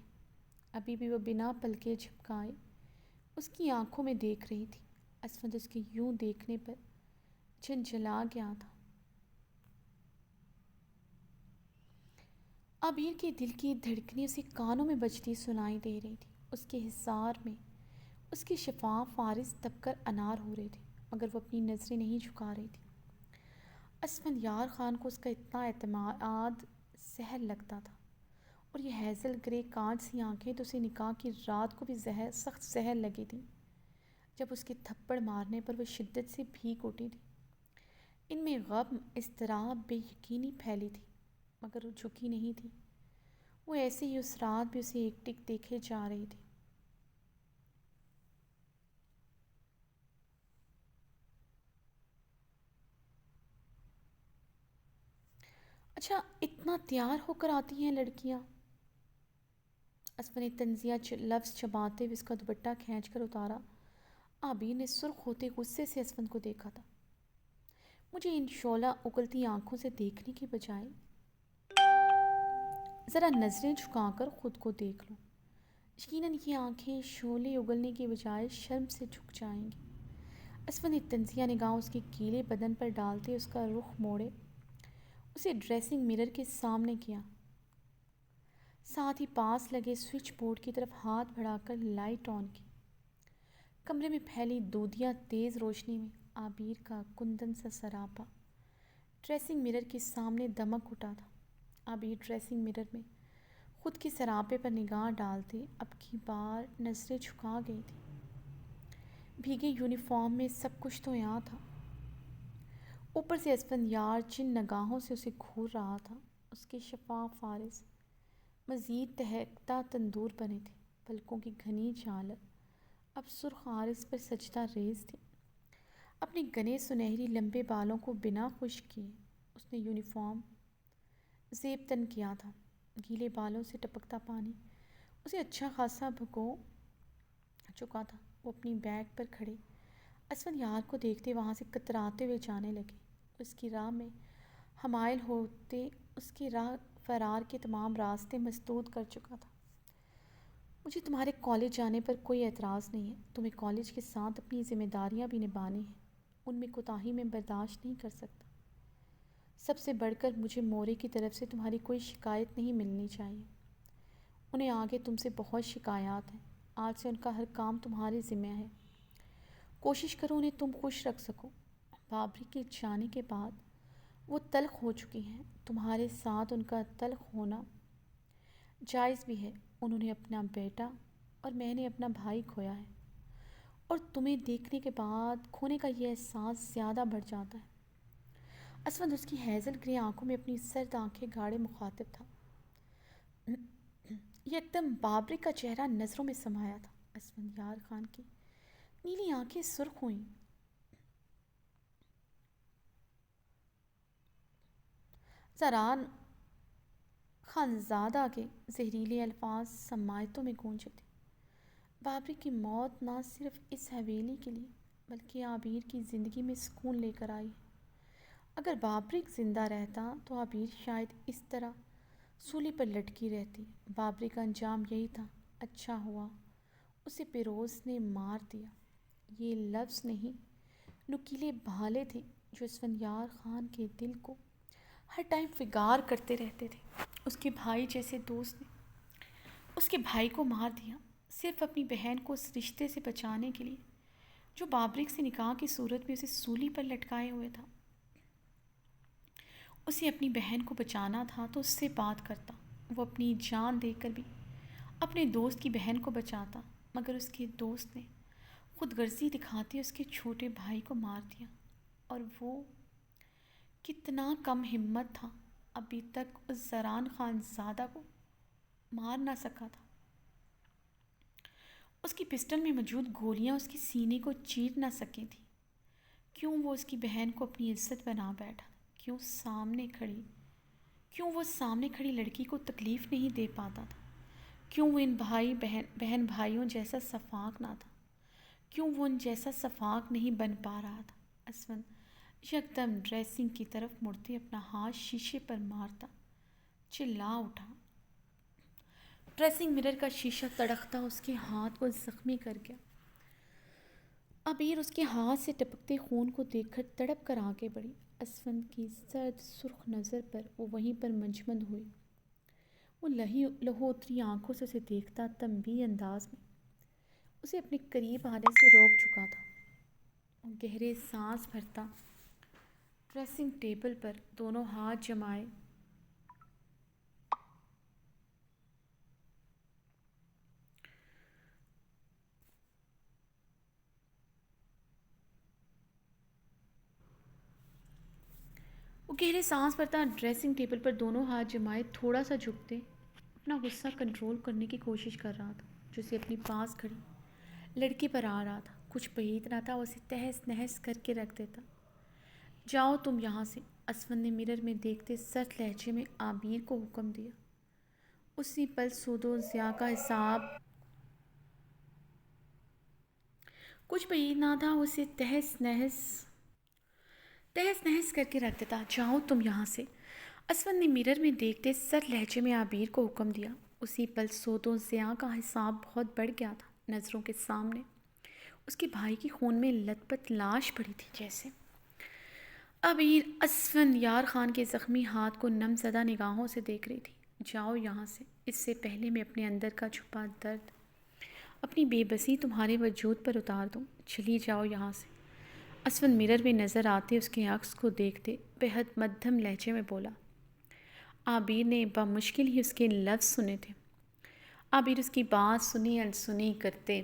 ابھی بھی وہ بنا پلکیں جھپکائے اس کی آنکھوں میں دیکھ رہی تھی۔ اسفند اس کے یوں دیکھنے پر جھنجھلا گیا تھا۔ عابر کے دل کی دھڑکنیں اسے کانوں میں بجتی سنائی دے رہی تھی۔ اس کے حصار میں اس کے شفاف فارس دب کر انار ہو رہے تھے مگر وہ اپنی نظریں نہیں جھکا رہی تھی۔ اسفندیار خان کو اس کا اتنا اعتماد زہر لگتا تھا اور یہ ہیزل گرے کانچ سی آنکھیں تو اسے نکاح کی رات کو بھی سخت زہر لگی تھی جب اس کے تھپڑ مارنے پر وہ شدت سے بھیگ اٹھی تھی۔ ان میں غم، اضطراب، بے یقینی پھیلی تھی مگر وہ جھکی نہیں تھی۔ وہ ایسے ہی اس رات بھی اسے ایک ٹک دیکھے جا رہی تھی۔ اچھا اتنا تیار ہو کر آتی ہیں لڑکیاں؟ اسفند نے طنزیہ لفظ چباتے ہوئے اس کا دوپٹہ کھینچ کر اتارا۔ عابر نے سرخ ہوتے غصے سے اسفند کو دیکھا تھا۔ مجھے ان شعلہ اگلتی آنکھوں سے دیکھنے کی بجائے ذرا نظریں جھکا کر خود کو دیکھ لو۔ یقیناً یہ آنکھیں شعلے اگلنے کی بجائے شرم سے جھک جائیں گی۔ اسفند نے طنزیہ نگاہ اس کے گیلے بدن پر ڈالتے اس کا رخ موڑے اسے ڈریسنگ مرر کے سامنے کیا، ساتھ ہی پاس لگے سوئچ بورڈ کی طرف ہاتھ بڑھا کر لائٹ آن کی۔ کمرے میں پھیلی دودھیا تیز روشنی میں عابر کا کندن سا سراپا ڈریسنگ مرر کے سامنے دمک اٹھا تھا۔ عابر ڈریسنگ مرر میں خود کے سراپے پر نگاہ ڈالتے اب کی بار نظریں جھکا گئی تھی۔ بھیگے یونیفارم میں سب کچھ تو یہاں تھا، اوپر سے اسفندیار جن نگاہوں سے اسے گھور رہا تھا اس کے شفاف فارس مزید دہکتا تندور بنے تھے۔ پلکوں کی گھنی جھالر اب سرخ عارض پر سجدہ ریز تھی۔ اپنے گھنے سنہری لمبے بالوں کو بنا خشک کیے اس نے یونیفارم زیب تن کیا تھا۔ گیلے بالوں سے ٹپکتا پانی اسے اچھا خاصا بھگو چکا تھا۔ وہ اپنی بیگ پر کھڑے اسفندیار کو دیکھتے وہاں سے کتراتے ہوئے جانے لگے۔ اس کی راہ میں حمائل ہوتے اس کی راہ فرار کے تمام راستے مسدود کر چکا تھا۔ مجھے تمہارے کالج جانے پر کوئی اعتراض نہیں ہے، تمہیں کالج کے ساتھ اپنی ذمہ داریاں بھی نبھانی ہیں، ان میں کوتاہی میں برداشت نہیں کر سکتا۔ سب سے بڑھ کر مجھے مورے کی طرف سے تمہاری کوئی شکایت نہیں ملنی چاہیے۔ انہیں آگے تم سے بہت شکایات ہیں، آج سے ان کا ہر کام تمہارے ذمہ ہے، کوشش کرو انہیں تم خوش رکھ سکو۔ بابری کے جانے کے بعد وہ تلخ ہو چکی ہیں، تمہارے ساتھ ان کا تلخ ہونا جائز بھی ہے۔ انہوں نے اپنا بیٹا اور میں نے اپنا بھائی کھویا ہے، اور تمہیں دیکھنے کے بعد کھونے کا یہ احساس زیادہ بڑھ جاتا ہے۔ اسود اس کی ہیزل گرے آنکھوں میں اپنی سرد آنکھیں گاڑے مخاطب تھا۔ یکدم بابرک کا چہرہ نظروں میں سمایا تھا۔ اسود یار خان کی نیلی آنکھیں سرخ ہوئیں۔ زران خانزادہ کے زہریلے الفاظ سماعتوں میں گونجے تھے۔ بابرک کی موت نہ صرف اس حویلی کے لیے بلکہ عابیر کی زندگی میں سکون لے کر آئی ہے۔ اگر بابرک زندہ رہتا تو عابیر شاید اس طرح سولی پر لٹکی رہتی۔ بابرک کا انجام یہی تھا۔ اچھا ہوا اسے پیروز نے مار دیا۔ یہ لفظ نہیں، نکیلے بھالے تھے جو اسفندیار خان کے دل کو ہر ٹائم فگار کرتے رہتے تھے۔ اس کے بھائی جیسے دوست نے اس کے بھائی کو مار دیا، صرف اپنی بہن کو اس رشتے سے بچانے کے لیے جو بابرک سے نکاح کی صورت میں اسے سولی پر لٹکائے ہوئے تھا۔ اسے اپنی بہن کو بچانا تھا تو اس سے بات کرتا، وہ اپنی جان دے کر بھی اپنے دوست کی بہن کو بچاتا، مگر اس کے دوست نے خود غرضی دکھاتے اس کے چھوٹے بھائی کو مار دیا۔ اور وہ کتنا کم ہمت تھا، ابھی تک اس زران خانزادہ کو مار نہ سکا تھا۔ اس کی پسٹل میں موجود گولیاں اس کے سینے کو چیر نہ سکی تھیں۔ کیوں وہ اس کی بہن کو اپنی عزت بنا بیٹھا؟ کیوں وہ سامنے کھڑی لڑکی کو تکلیف نہیں دے پاتا تھا؟ کیوں وہ ان بہن بھائیوں جیسا شفاق نہ تھا؟ کیوں وہ ان جیسا شفاق نہیں بن پا رہا تھا؟ اسفند یکدم ڈریسنگ کی طرف مڑتے اپنا ہاتھ شیشے پر مارتا چلا اٹھا۔ ڈریسنگ مرر کا شیشہ تڑکتا اس کے ہاتھ کو زخمی کر گیا۔ عبیر اس کے ہاتھ سے ٹپکتے خون کو دیکھ کر تڑپ کر آگے بڑھی۔ اسفند کی سرد سرخ نظر پر وہ وہیں پر منجمد ہوئی۔ وہ لہو اتری آنکھوں سے اسے دیکھتا تنبیہ انداز میں اسے اپنے قریب آنے سے روک چکا تھا۔ وہ گہرے سانس بھرتا ڈریسنگ ٹیبل پر دونوں ہاتھ جمائے تھوڑا سا جھکتے اپنا غصہ کنٹرول کرنے کی کوشش کر رہا تھا جو اسے اپنی پاس کھڑی لڑکی پر آ رہا تھا۔ کچھ بعید نہ تھا اسے تہس نہس کر کے رکھ دیتا۔ جاؤ تم یہاں سے، اسفند نے مرر میں دیکھتے سخت لہجے میں عابیر کو حکم دیا۔ اسی پل سود و ضیاع کا حساب کچھ بعید نہ تھا اسے تہس نہس کر کے رکھ دیتا۔ جاؤ تم یہاں سے، اسفند نے مرر میں دیکھتے سخت لہجے میں عابیر کو حکم دیا۔ اسی پل سود و ضیاع کا حساب بہت بڑھ گیا تھا۔ نظروں کے سامنے اس کے بھائی کی خون میں لت پت لاش پڑی تھی جیسے۔ عبیر اسفند یار خان کے زخمی ہاتھ کو نم زدہ نگاہوں سے دیکھ رہی تھی۔ جاؤ یہاں سے، اس سے پہلے میں اپنے اندر کا چھپا درد، اپنی بے بسی تمہارے وجود پر اتار دوں۔ چلی جاؤ یہاں سے، اسفند مرر میں نظر آتے اس کے عکس کو دیکھتے بےحد مدھم لہجے میں بولا۔ عابیر نے بمشکل ہی اس کے لفظ سنے تھے۔ عابیر اس کی بات سنی انسنی کرتے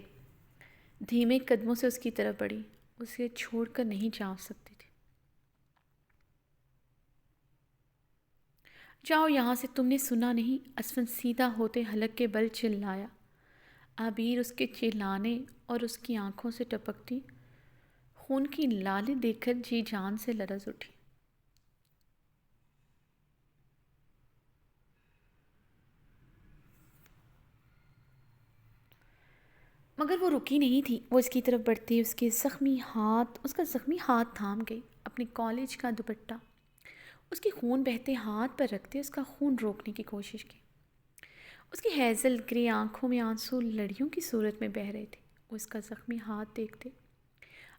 دھیمے قدموں سے اس کی طرف بڑھی، اسے چھوڑ کر نہیں جا سکتی تھی۔ جاؤ یہاں سے، تم نے سنا نہیں؟ اسفند سیدھا ہوتے حلق کے بل چلایا۔ عابیر اس کے چلانے اور اس کی آنکھوں سے ٹپکتی خون کی لالیں دیکھ کر جی جان سے لرز اٹھی۔ مگر وہ رکی نہیں تھی۔ وہ اس کی طرف بڑھتی اس کا زخمی ہاتھ تھام گئی، اپنے کالج کا دوپٹہ اس کے خون بہتے ہاتھ پر رکھتے اس کا خون روکنے کی کوشش کی۔ اس کی ہیزل گرے آنکھوں میں آنسو لڑیوں کی صورت میں بہہ رہے تھے۔ وہ اس کا زخمی ہاتھ دیکھتے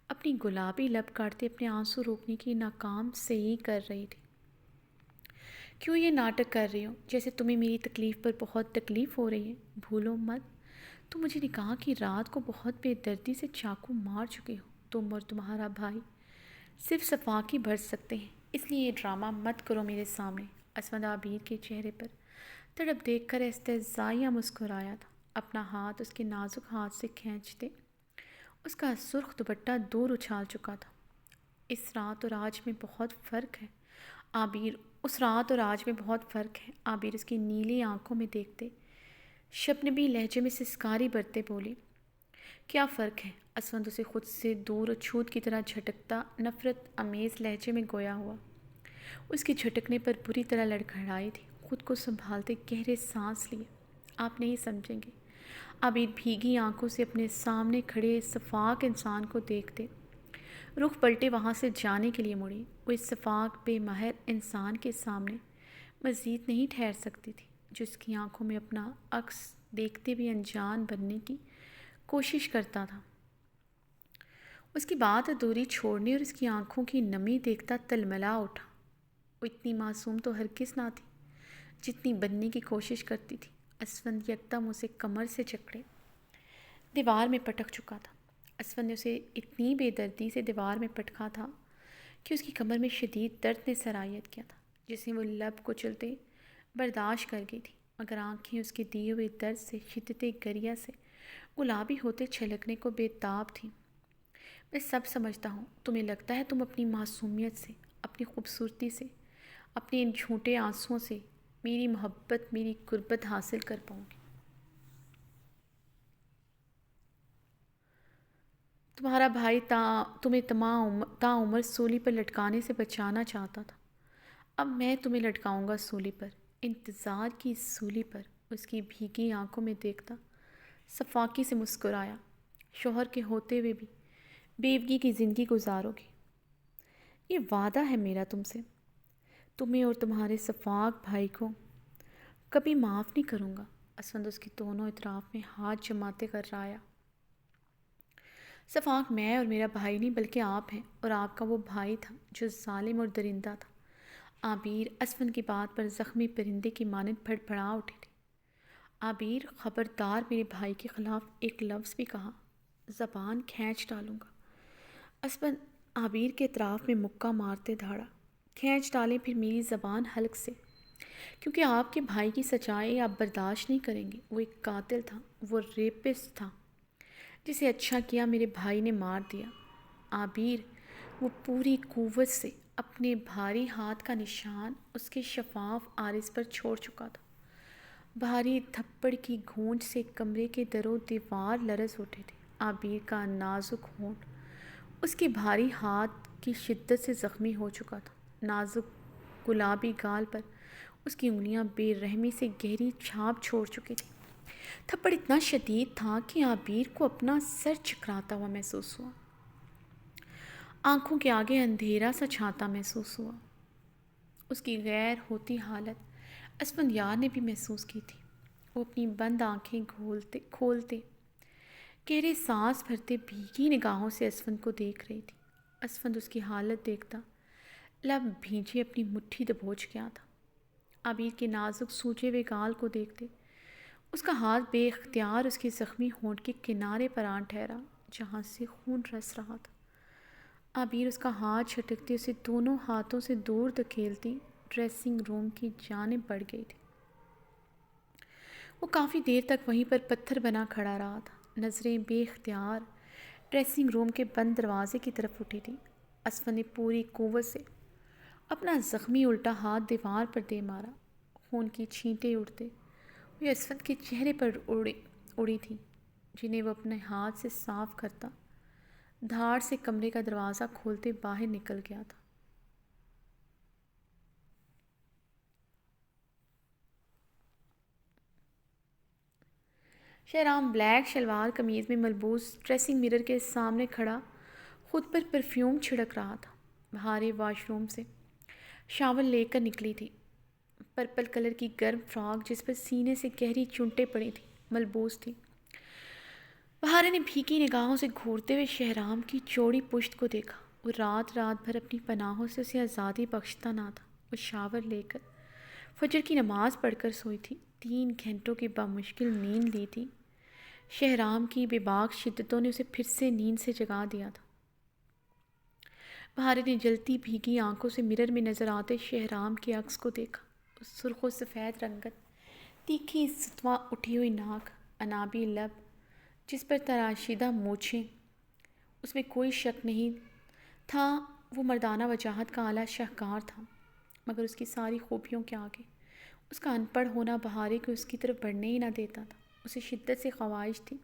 اپنی گلابی لب کاٹتے اپنے آنسو روکنے کی ناکام سعی کر رہی تھی۔ کیوں یہ ناٹک کر رہی ہو؟ جیسے تمہیں میری تکلیف پر بہت تکلیف ہو رہی ہے۔ بھولو مت، تم مجھے نکاح کی رات کو بہت بے دردی سے چاقو مار چکے ہو۔ تم اور تمہارا بھائی صرف شفاق ہی بھر سکتے ہیں۔ اس لیے یہ ڈرامہ مت کرو میرے سامنے۔ اسود عابیر کے چہرے پر تڑپ دیکھ کر استہزائیہ مسکرایا تھا، اپنا ہاتھ اس کے نازک ہاتھ سے کھینچتے اس کا سرخ دوپٹہ دور اچھال چکا تھا۔ اس رات اور آج میں بہت فرق ہے عابیر، اس رات اور آج میں بہت فرق ہے عابیر اس کی نیلی آنکھوں میں دیکھتے شبنمی لہجے میں سسکاری برتے بولی۔ کیا فرق ہے؟ اسود اسے خود سے دور اچھوت کی طرح جھٹکتا نفرت امیز لہجے میں گویا ہوا۔ اس کی جھٹکنے پر بری طرح لڑکھڑائی تھی، خود کو سنبھالتے گہرے سانس لیے۔ آپ نہیں سمجھیں گے۔ عابر بھیگی آنکھوں سے اپنے سامنے کھڑے شفاق انسان کو دیکھتے رخ پلٹے وہاں سے جانے کے لیے مڑی۔ وہ اس شفاق بے مہر انسان کے سامنے مزید نہیں ٹھہر سکتی تھی، جو اس کی آنکھوں میں اپنا عکس دیکھتے بھی انجان بننے کی کوشش کرتا تھا۔ اس کی بات ادھوری چھوڑنے اور اس کی آنکھوں کی نمی دیکھتا تلملا اٹھا۔ وہ اتنی معصوم تو ہرگز نہ تھی جتنی بننے کی کوشش کرتی تھی۔ اسود یکدم اسے کمر سے جکڑے دیوار میں پٹک چکا تھا۔ اسود نے اسے اتنی بے دردی سے دیوار میں پٹکا تھا کہ اس کی کمر میں شدید درد نے سرایت کیا تھا، جسے وہ لب کچلتے برداشت کر گئی تھی، مگر آنکھیں اس کے دیے ہوئے درد سے شدت گریہ سے گلابی ہوتے چھلکنے کو بے تاب تھیں۔ میں سب سمجھتا ہوں، تمہیں لگتا ہے تم اپنی معصومیت سے، اپنی خوبصورتی سے، اپنے ان جھوٹے آنسوؤں سے میری محبت، میری قربت حاصل کر پاؤں گی۔ تمہارا بھائی تمہیں تا عمر سولی پر لٹکانے سے بچانا چاہتا تھا۔ اب میں تمہیں لٹکاؤں گا سولی پر، انتظار کی سولی پر۔ اس کی بھیگی آنکھوں میں دیکھتا صفاقی سے مسکرایا۔ شوہر کے ہوتے ہوئے بھی بیوگی کی زندگی گزارو گی؟ یہ وعدہ ہے میرا تم سے، تمہیں اور تمہارے شفاق بھائی کو کبھی معاف نہیں کروں گا۔ اسود اس کے دونوں اطراف میں ہاتھ جماتے کر رہا آیا۔ شفاق میں اور میرا بھائی نہیں بلکہ آپ ہیں، اور آپ کا وہ بھائی تھا جو ظالم اور درندہ تھا۔ عابر اسود کی بات پر زخمی پرندے کی مانند پھڑپھڑا اٹھی تھی۔ عابر، خبردار میرے بھائی کے خلاف ایک لفظ بھی کہا، زبان کھینچ ڈالوں گا۔ اسود عابر کے اطراف میں مکہ مارتے دھاڑا، کھینچ ڈالیں پھر میری زبان حلق سے، کیونکہ آپ کے بھائی کی سچائی آپ برداشت نہیں کریں گے۔ وہ ایک قاتل تھا، وہ ریپسٹ تھا، جسے اچھا کیا میرے بھائی نے مار دیا۔ عابر وہ پوری قوت سے اپنے بھاری ہاتھ کا نشان اس کے شفاف عارض پر چھوڑ چکا تھا۔ بھاری تھپڑ کی گونج سے کمرے کے در و دیوار لرز اٹھے تھے۔ عابر کا نازک ہونٹ اس کے بھاری ہاتھ کی شدت سے زخمی ہو چکا تھا۔ نازک گلابی گال پر اس کی انگلیاں بے رحمی سے گہری چھاپ چھوڑ چکی تھیں۔ تھپڑ اتنا شدید تھا کہ عابر کو اپنا سر چکراتا ہوا محسوس ہوا۔ آنکھوں کے آگے اندھیرا سا چھاتا محسوس ہوا۔ اس کی غیر ہوتی حالت اسفندیار نے بھی محسوس کی تھی۔ وہ اپنی بند آنکھیں کھولتے گہرے سانس بھرتے بھیگی نگاہوں سے اسفند کو دیکھ رہی تھی۔ اسفند اس کی حالت دیکھتا لب بھیجے اپنی مٹھی دبوچ گیا تھا۔ عابر کے نازک سوجے ہوئے گال کو دیکھتے اس کا ہاتھ بے اختیار اس کے زخمی ہونٹ کے کنارے پر آن ٹھہرا جہاں سے خون رس رہا تھا۔ عابر اس کا ہاتھ جھٹکتے اسے دونوں ہاتھوں سے دور دھکیلتی ڈریسنگ روم کی جانب بڑھ گئی تھی۔ وہ کافی دیر تک وہیں پر پتھر بنا کھڑا رہا تھا، نظریں بے اختیار ڈریسنگ روم کے بند دروازے کی طرف اٹھی تھی۔ اسفند نے پوری قوت سے اپنا زخمی الٹا ہاتھ دیوار پر دے مارا۔ خون کی چھینٹیں اڑتے وہ اسفند کے چہرے پر اڑی تھی، جنہیں وہ اپنے ہاتھ سے صاف کرتا دھاڑ سے کمرے کا دروازہ کھولتے باہر نکل گیا تھا۔ شہرام بلیک شلوار قمیض میں ملبوس ڈریسنگ مرر کے سامنے کھڑا خود پر پرفیوم چھڑک رہا تھا۔ بہارے واش روم سے شاول لے کر نکلی تھی۔ پرپل کلر کی گرم فراک جس پر سینے سے گہری چونٹیں پڑی تھیں ملبوس تھی۔ بہارے نے بھیگی نگاہوں سے گھورتے ہوئے شہرام کی چوڑی پشت کو دیکھا۔ وہ رات بھر اپنی پناہوں سے اسے آزادی بخشتا نہ تھا۔ وہ شاور لے کر فجر کی نماز پڑھ کر سوئی تھی۔ 3 گھنٹوں کی بامشکل نیند لی تھی۔ شہرام کی بے باک شدتوں نے اسے پھر سے نیند سے جگا دیا تھا۔ بہارے نے جلتی بھیگی آنکھوں سے مرر میں نظر آتے شہرام کے عکس کو دیکھا۔ اس سرخ و سفید رنگت، تیکھی ستواں اٹھی ہوئی ناک، انابی لب، جس پر تراشیدہ مونچھیں، اس میں کوئی شک نہیں تھا وہ مردانہ وجاہت کا اعلیٰ شاہکار تھا، مگر اس کی ساری خوبیوں کے آگے اس کا ان پڑھ ہونا بہارے کو اس کی طرف بڑھنے ہی نہ دیتا تھا۔ اسے شدت سے خواہش تھی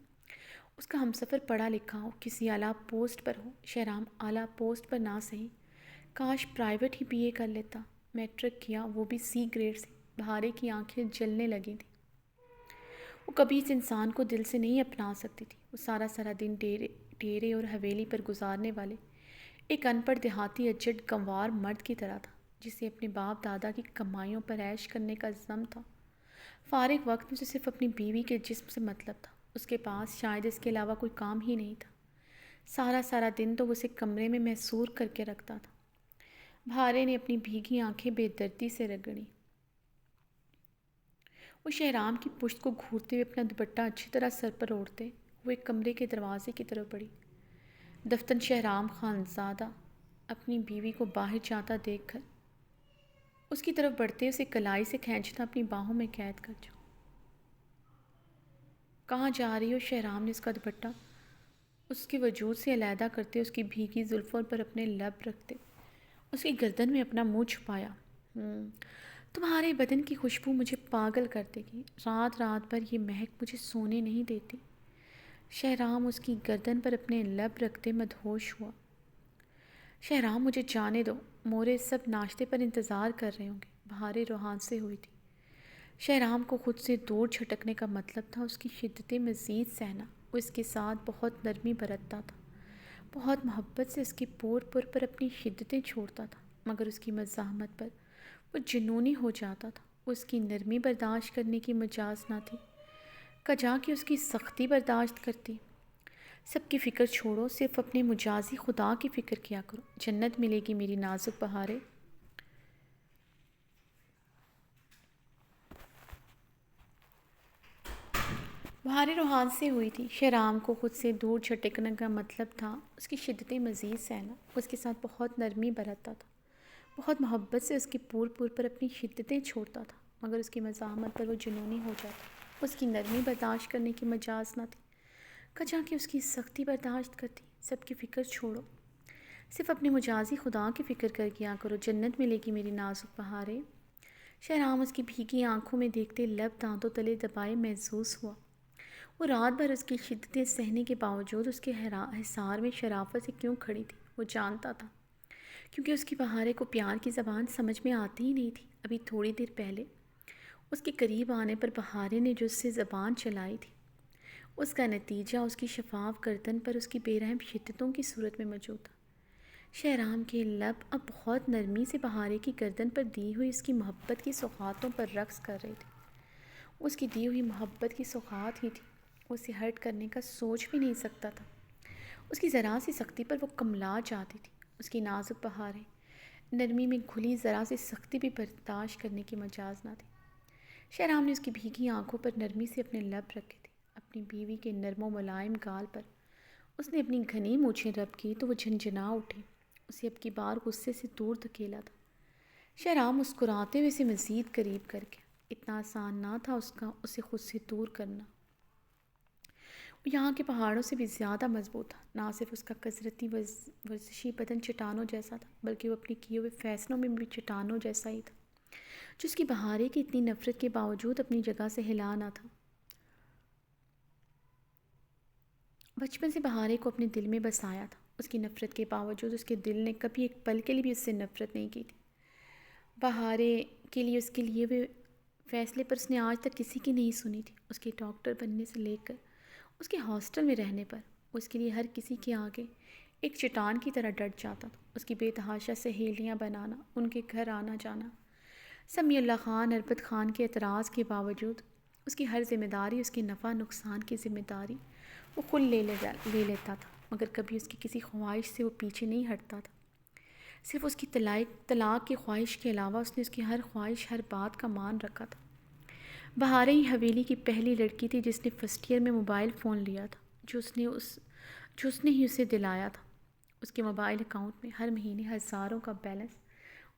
اس کا ہمسفر پڑھا لکھا ہو، کسی اعلیٰ پوسٹ پر ہو۔ شہرام اعلیٰ پوسٹ پر نہ صحیح، کاش پرائیویٹ ہی بی اے کر لیتا۔ میٹرک کیا، وہ بھی سی گریڈ سے۔ بہارے کی آنکھیں جلنے لگی تھیں۔ وہ کبھی اس انسان کو دل سے نہیں اپنا سکتی تھی۔ وہ سارا دن ڈیرے اور حویلی پر گزارنے والے ایک ان پڑھ دیہاتی اجڑ گنوار مرد کی طرح تھا، جسے اپنے باپ دادا کی کمائیوں پر عیش کرنے کا عزم تھا۔ فارغ وقت میں اسے صرف اپنی بیوی کے جسم سے مطلب تھا۔ اس کے پاس شاید اس کے علاوہ کوئی کام ہی نہیں تھا۔ سارا دن تو وہ اسے کمرے میں محصور کر کے رکھتا تھا۔ بہارے نے اپنی بھیگی آنکھیں بے دردی سے رگڑیں۔ وہ شہرام کی پشت کو گھورتے ہوئے اپنا دوپٹہ اچھی طرح سر پر اوڑھتے وہ ایک کمرے کے دروازے کی طرف بڑھی۔ دفتن شہرام خانزادہ اپنی بیوی کو باہر جاتا دیکھ کر اس کی طرف بڑھتے اسے کلائی سے کھینچتا اپنی باہوں میں قید کر جو۔ کہاں جا رہی ہو؟ شہرام نے اس کا دوپٹہ اس کے وجود سے علیحدہ کرتے اس کی بھیگی زلفوں پر اپنے لب رکھتے اس کی گردن میں اپنا منہ چھپایا۔ تمہارے بدن کی خوشبو مجھے پاگل کر دے گی۔ رات بھر یہ مہک مجھے سونے نہیں دیتی۔ شہرام اس کی گردن پر اپنے لب رکھتے مدہوش ہوا۔ شہرام مجھے جانے دو، مورے سب ناشتے پر انتظار کر رہے ہوں گے۔ بہارے روحان سے ہوئی تھی۔ شہرام کو خود سے دور جھٹکنے کا مطلب تھا اس کی شدتیں مزید سہنا۔ وہ اس کے ساتھ بہت نرمی برتتا تھا، بہت محبت سے اس کے پور پر اپنی شدتیں چھوڑتا تھا، مگر اس کی مزاحمت پر وہ جنونی ہو جاتا تھا۔ وہ اس کی نرمی برداشت کرنے کی مجاز نہ تھی، کجا کہ اس کی سختی برداشت کرتی۔ سب کی فکر چھوڑو، صرف اپنے مجازی خدا کی فکر کیا کرو، جنت ملے گی میری نازک بہارے۔ بہارے روحان سے ہوئی تھی۔ شہرام کو خود سے دور جھٹکنے کا مطلب تھا اس کی شدتیں مزید سہنا۔ وہ اس کے ساتھ بہت نرمی برتتا تھا، بہت محبت سے اس کے پور پر اپنی شدتیں چھوڑتا تھا، مگر اس کی مزاحمت پر وہ جنونی ہو جاتا۔ اس کی نرمی برداشت کرنے کی مجاز نہ تھی، کجا کہ اس کی سختی برداشت کرتی۔ سب کی فکر چھوڑو، صرف اپنے مجازی خدا کی فکر کر کیا کرو، جنت ملے گی میری نازک بہارے۔ شہرام اس کی بھیگی آنکھوں میں دیکھتے لب دانتوں تلے دبائے محسوس ہوا۔ وہ رات بھر اس کی شدتیں سہنے کے باوجود اس کے حصار میں شرافت سے کیوں کھڑی تھی وہ جانتا تھا، کیونکہ اس کی بہارے کو پیار کی زبان سمجھ میں آتی ہی نہیں تھی۔ ابھی تھوڑی دیر پہلے اس کے قریب آنے پر بہارے نے جو اس سے زبان چلائی تھی، اس کا نتیجہ اس کی شفاف گردن پر اس کی بے رحم شدتوں کی صورت میں موجود تھا۔ شہرام کے لب اب بہت نرمی سے بہارے کی گردن پر دی ہوئی اس کی محبت کی سوغاتوں پر رقص کر رہی تھی۔ اس کی دی ہوئی محبت کی سوغات ہی تھی، اسے ہرٹ کرنے کا سوچ بھی نہیں سکتا تھا۔ اس کی ذرا سی سختی پر وہ کملا جاتی تھی۔ اس کی نازک بہاریں نرمی میں گھلی ذرا سی سختی بھی برداشت کرنے کی مجاز نہ تھی۔ شہرام نے اس کی بھیگی آنکھوں پر نرمی سے اپنے لب رکھے تھے۔ اپنی بیوی کے نرم و ملائم گال پر اس نے اپنی گھنی مونچھیں رب کی تو وہ جھنجھنا اٹھی۔ اسے اب کی بار غصے سے دور دھکیلا تھا۔ شہرام مسکراتے ہوئے اسے مزید قریب کر کے، اتنا آسان نہ تھا اسے خود سے دور کرنا۔ وہ یہاں کے پہاڑوں سے بھی زیادہ مضبوط تھا۔ نہ صرف اس کا کثرتی ورزشی بدن چٹانوں جیسا تھا، بلکہ وہ اپنے کیے ہوئے فیصلوں میں بھی چٹانوں جیسا ہی تھا، جس کی بہارے کی اتنی نفرت کے باوجود اپنی جگہ سے ہلا نہ تھا۔ بچپن سے بہارے کو اپنے دل میں بسایا تھا۔ اس کی نفرت کے باوجود اس کے دل نے کبھی ایک پل کے لیے بھی اس سے نفرت نہیں کی تھی۔ بہارے کے لیے اس کے لیے وہ فیصلے پر اس نے آج تک کسی کی نہیں سنی تھی۔ اس کے ڈاکٹر بننے سے لے کر اس کے ہاسٹل میں رہنے پر وہ اس کے لیے ہر کسی کے آگے ایک چٹان کی طرح ڈٹ جاتا تھا۔ اس کی بے تحاشا سہیلیاں بنانا، ان کے گھر آنا جانا، سمیع اللہ خان، اربت خان کے اعتراض کے باوجود اس کی ہر ذمہ داری، اس کے نفع نقصان کی ذمہ داری وہ خود لے لیتا تھا، مگر کبھی اس کی کسی خواہش سے وہ پیچھے نہیں ہٹتا تھا۔ صرف اس کی طلاق کی خواہش کے علاوہ اس نے اس کی ہر خواہش، ہر بات کا مان رکھا تھا۔ بہارے ہی حویلی کی پہلی لڑکی تھی جس نے فرسٹ ایئر میں موبائل فون لیا تھا، جو اس نے ہی اسے دلایا تھا۔ اس کے موبائل اکاؤنٹ میں ہر مہینے ہزاروں کا بیلنس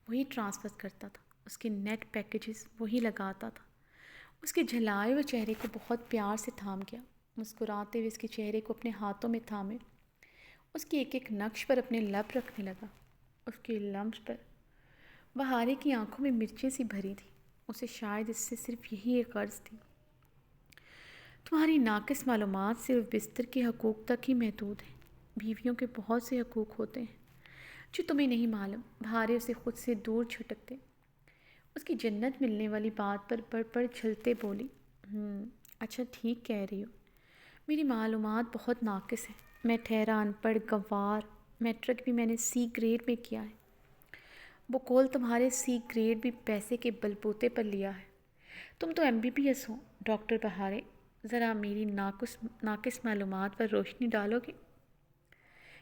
وہی ٹرانسفر کرتا تھا، اس کے نیٹ پیکیجز وہی لگاتا تھا۔ اس کے جھلائے ہوئے چہرے کو بہت پیار سے تھام گیا، مسکراتے ہوئے اس کے چہرے کو اپنے ہاتھوں میں تھامے اس کی ایک ایک نقش پر اپنے لب رکھنے لگا۔ اس کے لمس پر بہارے کی آنکھوں میں مرچیں سی بھری تھی۔ اسے شاید اس سے صرف یہی ایک غرض تھی، تمہاری ناقص معلومات صرف بستر کے حقوق تک ہی محدود ہیں، بیویوں کے بہت سے حقوق ہوتے ہیں جو تمہیں نہیں معلوم۔ بہارے اسے خود سے دور چھٹکتے اس کی جنت ملنے والی بات پر پڑ پڑ چھلتے بولی، اچھا ٹھیک کہہ رہی ہو، میری معلومات بہت ناقص ہیں، میں ٹھہرا ان پڑھ گنوار، میٹرک بھی میں نے سی گریڈ میں کیا ہے، بقول تمہارے سی گریڈ بھی پیسے کے بلبوتے پر لیا ہے، تم تو MBBS ہو۔ ڈاکٹر بہارے ذرا میری ناقص معلومات پر روشنی ڈالو گے؟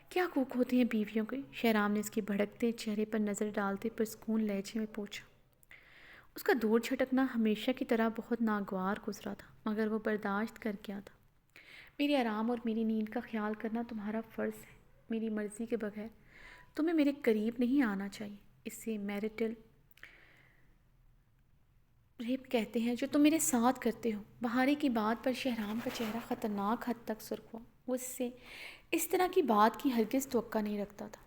کیا حقوق ہوتے ہیں بیویوں کے؟ شہرام نے اس کے بھڑکتے چہرے پر نظر ڈالتے پرسکون لہجے میں پوچھا۔ اس کا دور چھٹکنا ہمیشہ کی طرح بہت ناگوار گزرا تھا، مگر وہ برداشت کر گیا تھا۔ میرے آرام اور میری نیند کا خیال کرنا تمہارا فرض ہے، میری مرضی کے بغیر تمہیں میرے قریب نہیں آنا چاہیے، اسے میرٹل ریپ کہتے ہیں جو تم میرے ساتھ کرتے ہو۔ بہارے کی بات پر شہرام کا چہرہ خطرناک حد تک سرخ ہوا، وہ اس سے اس طرح کی بات کی ہرگز توقع نہیں رکھتا تھا۔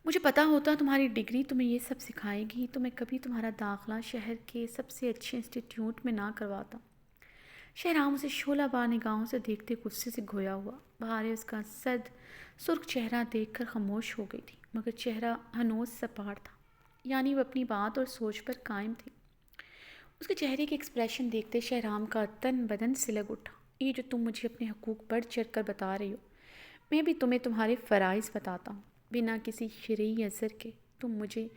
مجھے پتا ہوتا تمہاری ڈگری تمہیں یہ سب سکھائے گی تو میں کبھی تمہارا داخلہ شہر کے سب سے اچھے انسٹیٹیوٹ میں نہ کرواتا۔ شہرام اسے شعلہ بار نگاہوں سے دیکھتے غصے سے گھویا ہوا۔ بہارے اس کا سرد سرخ چہرہ دیکھ کر خاموش ہو گئی تھی، مگر چہرہ ہنوز سپاٹ تھا، یعنی وہ اپنی بات اور سوچ پر قائم تھی۔ اس کے چہرے کے ایکسپریشن دیکھتے شہرام کا تن بدن سلگ اٹھا۔ یہ جو تم مجھے اپنے حقوق بڑھ چڑھ کر بتا رہی ہو، میں بھی تمہیں تمہارے فرائض بتاتا ہوں، بنا کسی شرعی اثر کے تم مجھے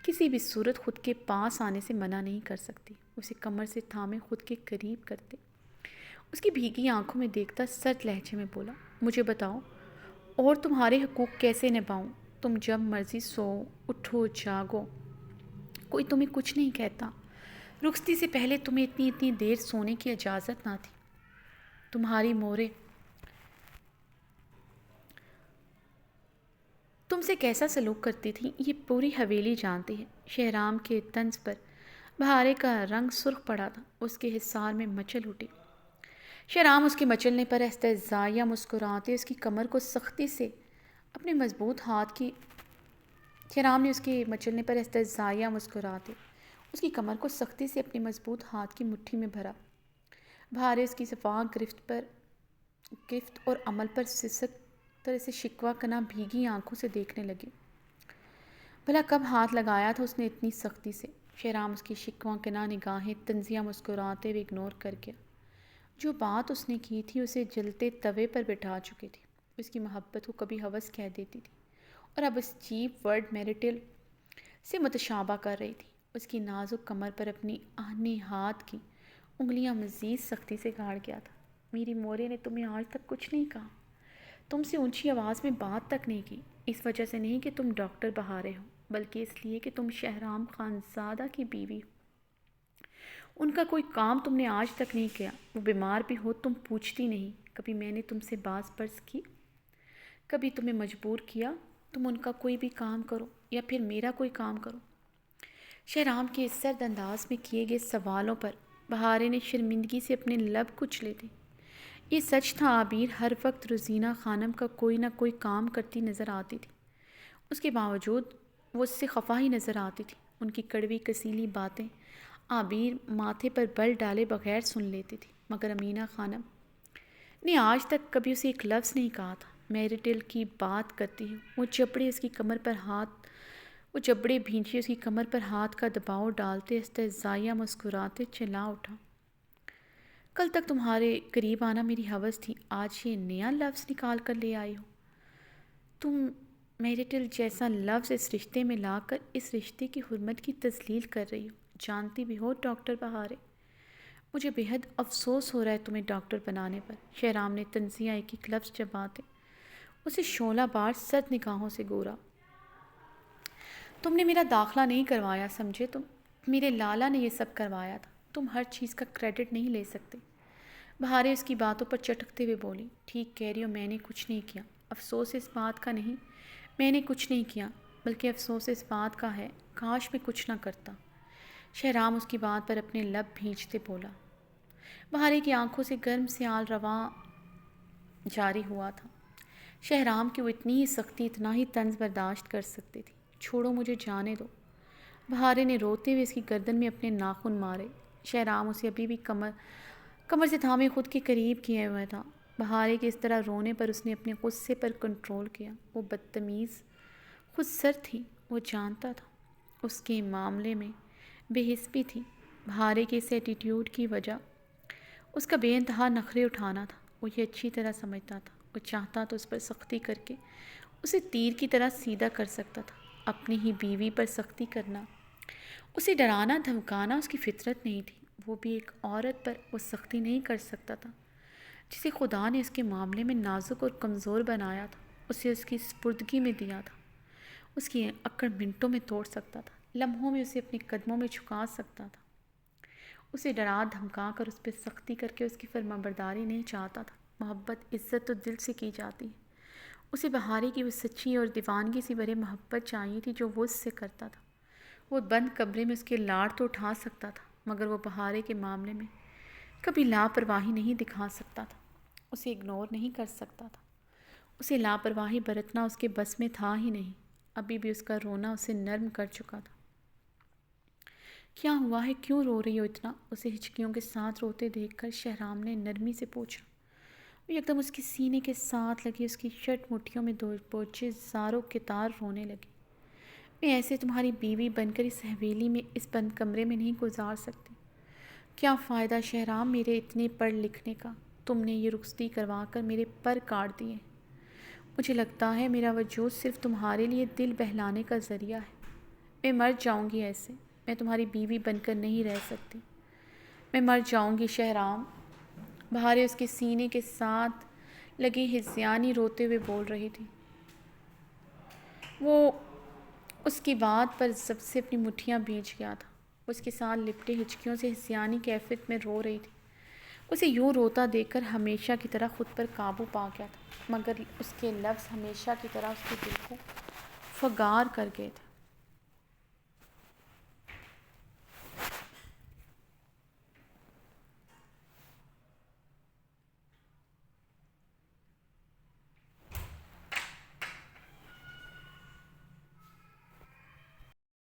کسی بھی صورت خود کے پاس آنے سے منع نہیں کر سکتی۔ اسے کمر سے تھامے خود کے قریب کرتے اس کی بھیگی آنکھوں میں دیکھتا سرد لہجے میں بولا، مجھے بتاؤ اور تمہارے حقوق کیسے نبھاؤں؟ تم جب مرضی سو اٹھو جاگو، کوئی تمہیں کچھ نہیں کہتا۔ رخصتی سے پہلے تمہیں اتنی دیر سونے کی اجازت نہ تھی۔ تمہاری موریں تم سے کیسا سلوک کرتی تھی یہ پوری حویلی جانتی ہے۔ شہرام کے طنز پر بہارے کا رنگ سرخ پڑا تھا، اس کے حصار میں مچل اٹھی۔ شہرام اس کے مچلنے پر استہزائیہ مسکراتے اس کی کمر کو سختی سے اپنے مضبوط ہاتھ کی شہرام نے اس کے مچلنے پر استہزائیہ مسکراتے اس کی کمر کو سختی سے اپنے مضبوط ہاتھ کی مٹھی میں بھرا۔ بہارے اس کی شفاف گرفت اور عمل پر سسک طرح سے شکوہ کنا بھیگی آنکھوں سے دیکھنے لگے۔ بھلا کب ہاتھ لگایا تھا اس نے اتنی سختی سے؟ شہرام اس کی شکوہ کنا نگاہیں طنزیہ مسکراتے ہوئے اگنور کر گیا۔ جو بات اس نے کی تھی اسے جلتے توے پر بٹھا چکی تھی، اس کی محبت کو کبھی ہوس کہہ دیتی تھی اور اب اس چیپ ورڈ میرٹل سے متشابہ کر رہی تھی۔ اس کی نازک کمر پر اپنی آہنی ہاتھ کی انگلیاں مزید سختی سے گاڑ گیا تھا۔ میری مورے نے تمہیں آج تک کچھ نہیں کہا، تم سے اونچی آواز میں بات تک نہیں کی، اس وجہ سے نہیں کہ تم ڈاکٹر بہارے ہو، بلکہ اس لیے کہ تم شہرام خانزادہ کی بیوی ہو۔ ان کا کوئی کام تم نے آج تک نہیں کیا، وہ بیمار بھی ہو تم پوچھتی نہیں۔ کبھی میں نے تم سے باز پرس کی؟ کبھی تمہیں مجبور کیا تم ان کا کوئی بھی کام کرو یا پھر میرا کوئی کام کرو؟ شہرام کے اس سرد انداز میں کیے گئے سوالوں پر بہارے نے شرمندگی سے اپنے لب کچلے تھے۔ یہ سچ تھا، عابر ہر وقت روزینہ خانم کا کوئی نہ کوئی کام کرتی نظر آتی تھی، اس کے باوجود وہ اس سے خفا ہی نظر آتی تھی۔ ان کی کڑوی کسیلی باتیں عابر ماتھے پر بل ڈالے بغیر سن لیتی تھی، مگر امینہ خانم نے آج تک کبھی اسے ایک لفظ نہیں کہا تھا۔ میرٹل کی بات کرتی ہے، وہ جبڑے بھینچے اس کی کمر پر ہاتھ کا دباؤ ڈالتے استہزائیہ مسکراتے چلا اٹھا۔ کل تک تمہارے قریب آنا میری ہوس تھی، آج یہ نیا لفظ نکال کر لے آئی ہو۔ تم میرٹل جیسا لفظ اس رشتے میں لا کر اس رشتے کی حرمت کی تذلیل کر رہی ہو۔ جانتی بھی ہو ڈاکٹر بہارے، مجھے بے حد افسوس ہو رہا ہے تمہیں ڈاکٹر بنانے پر۔ شہرام نے طنزیہ ایک ایک لفظ چباتے اسے شعلہ بار سرد نگاہوں سے گورا۔ تم نے میرا داخلہ نہیں کروایا سمجھے، تم میرے لالا نے یہ سب کروایا تھا، تم ہر چیز کا کریڈٹ نہیں لے سکتے۔ بہارے اس کی باتوں پر چٹکتے ہوئے بولی، ٹھیک کہہ رہی ہو، میں نے کچھ نہیں کیا، افسوس اس بات کا نہیں میں نے کچھ نہیں کیا، بلکہ افسوس اس بات کا ہے کاش میں کچھ نہ کرتا۔ شہرام اس کی بات پر اپنے لب بھینچتے بولا۔ بہارے کی آنکھوں سے گرم سیال رواں جاری ہوا تھا۔ شہرام کی وہ اتنی ہی سختی، اتنا ہی طنز برداشت کر سکتی تھی۔ چھوڑو مجھے، جانے دو۔ بہارے نے روتے ہوئے اس کی گردن میں اپنے ناخن مارے۔ شہرام اسے ابھی بھی کمر سے تھامے خود کے قریب کیے ہوئے تھا۔ بہارے کے اس طرح رونے پر اس نے اپنے غصے پر کنٹرول کیا۔ وہ بدتمیز خود سر تھی، وہ جانتا تھا اس کے معاملے میں بے حسبی تھی۔ بہارے کے اس ایٹیٹیوڈ کی وجہ اس کا بے انتہا نخرے اٹھانا تھا۔ وہ یہ اچھی طرح سمجھتا تھا۔ وہ چاہتا تو اس پر سختی کر کے اسے تیر کی طرح سیدھا کر سکتا تھا۔ اپنی ہی بیوی پر سختی کرنا، اسے ڈرانا دھمکانا اس کی فطرت نہیں تھی۔ وہ بھی ایک عورت پر وہ سختی نہیں کر سکتا تھا جسے خدا نے اس کے معاملے میں نازک اور کمزور بنایا تھا، اسے اس کی سپردگی میں دیا تھا۔ اس کی اکڑ منٹوں میں توڑ سکتا تھا، لمحوں میں اسے اپنے قدموں میں جھکا سکتا تھا۔ اسے ڈرا دھمکا کر اس پہ سختی کر کے اس کی فرما برداری نہیں چاہتا تھا۔ محبت عزت تو دل سے کی جاتی ہے۔ اسے بہارے کی وہ سچی اور دیوانگی سے بھرے محبت چاہیے تھی جو وہ اس سے کرتا تھا۔ وہ بند کمرے میں اس کے لاڑ تو اٹھا سکتا تھا، مگر وہ بہارے کے معاملے میں کبھی لاپرواہی نہیں دکھا سکتا تھا، اسے اگنور نہیں کر سکتا تھا۔ اسے لاپرواہی برتنا اس کے بس میں تھا ہی نہیں۔ ابھی بھی اس کا رونا اسے نرم کر چکا تھا۔ کیا ہوا ہے، کیوں رو رہی ہو اتنا؟ اسے ہچکیوں کے ساتھ روتے دیکھ کر شہرام نے نرمی سے پوچھا۔ وہ یکدم اس کے سینے کے ساتھ لگی اس کی شرٹ مٹھیوں میں دو بوچھے زاروں کے تار رونے لگی۔ میں ایسے تمہاری بیوی بن کر اس حویلی میں، اس بند کمرے میں نہیں گزار سکتی۔ کیا فائدہ شہرام میرے اتنے پڑھ لکھنے کا؟ تم نے یہ رخصتی کروا کر میرے پر کاٹ دیے۔ مجھے لگتا ہے میرا وجود صرف تمہارے لیے دل بہلانے کا ذریعہ ہے۔ میں مر جاؤں گی ایسے، میں تمہاری بیوی بن کر نہیں رہ سکتی۔ میں مر جاؤں گی شہرام۔ بہارے اس کے سینے کے ساتھ لگی ہذیانی روتے ہوئے بول رہی تھی۔ وہ اس کی بات پر زب سے اپنی مٹھیاں بھیج گیا تھا۔ اس کے ساتھ لپٹے ہچکیوں سے ہذیانی کیفیت میں رو رہی تھی۔ اسے یوں روتا دیکھ کر ہمیشہ کی طرح خود پر قابو پا گیا تھا، مگر اس کے لفظ ہمیشہ کی طرح اس کے دل کو فگار کر گئے تھے۔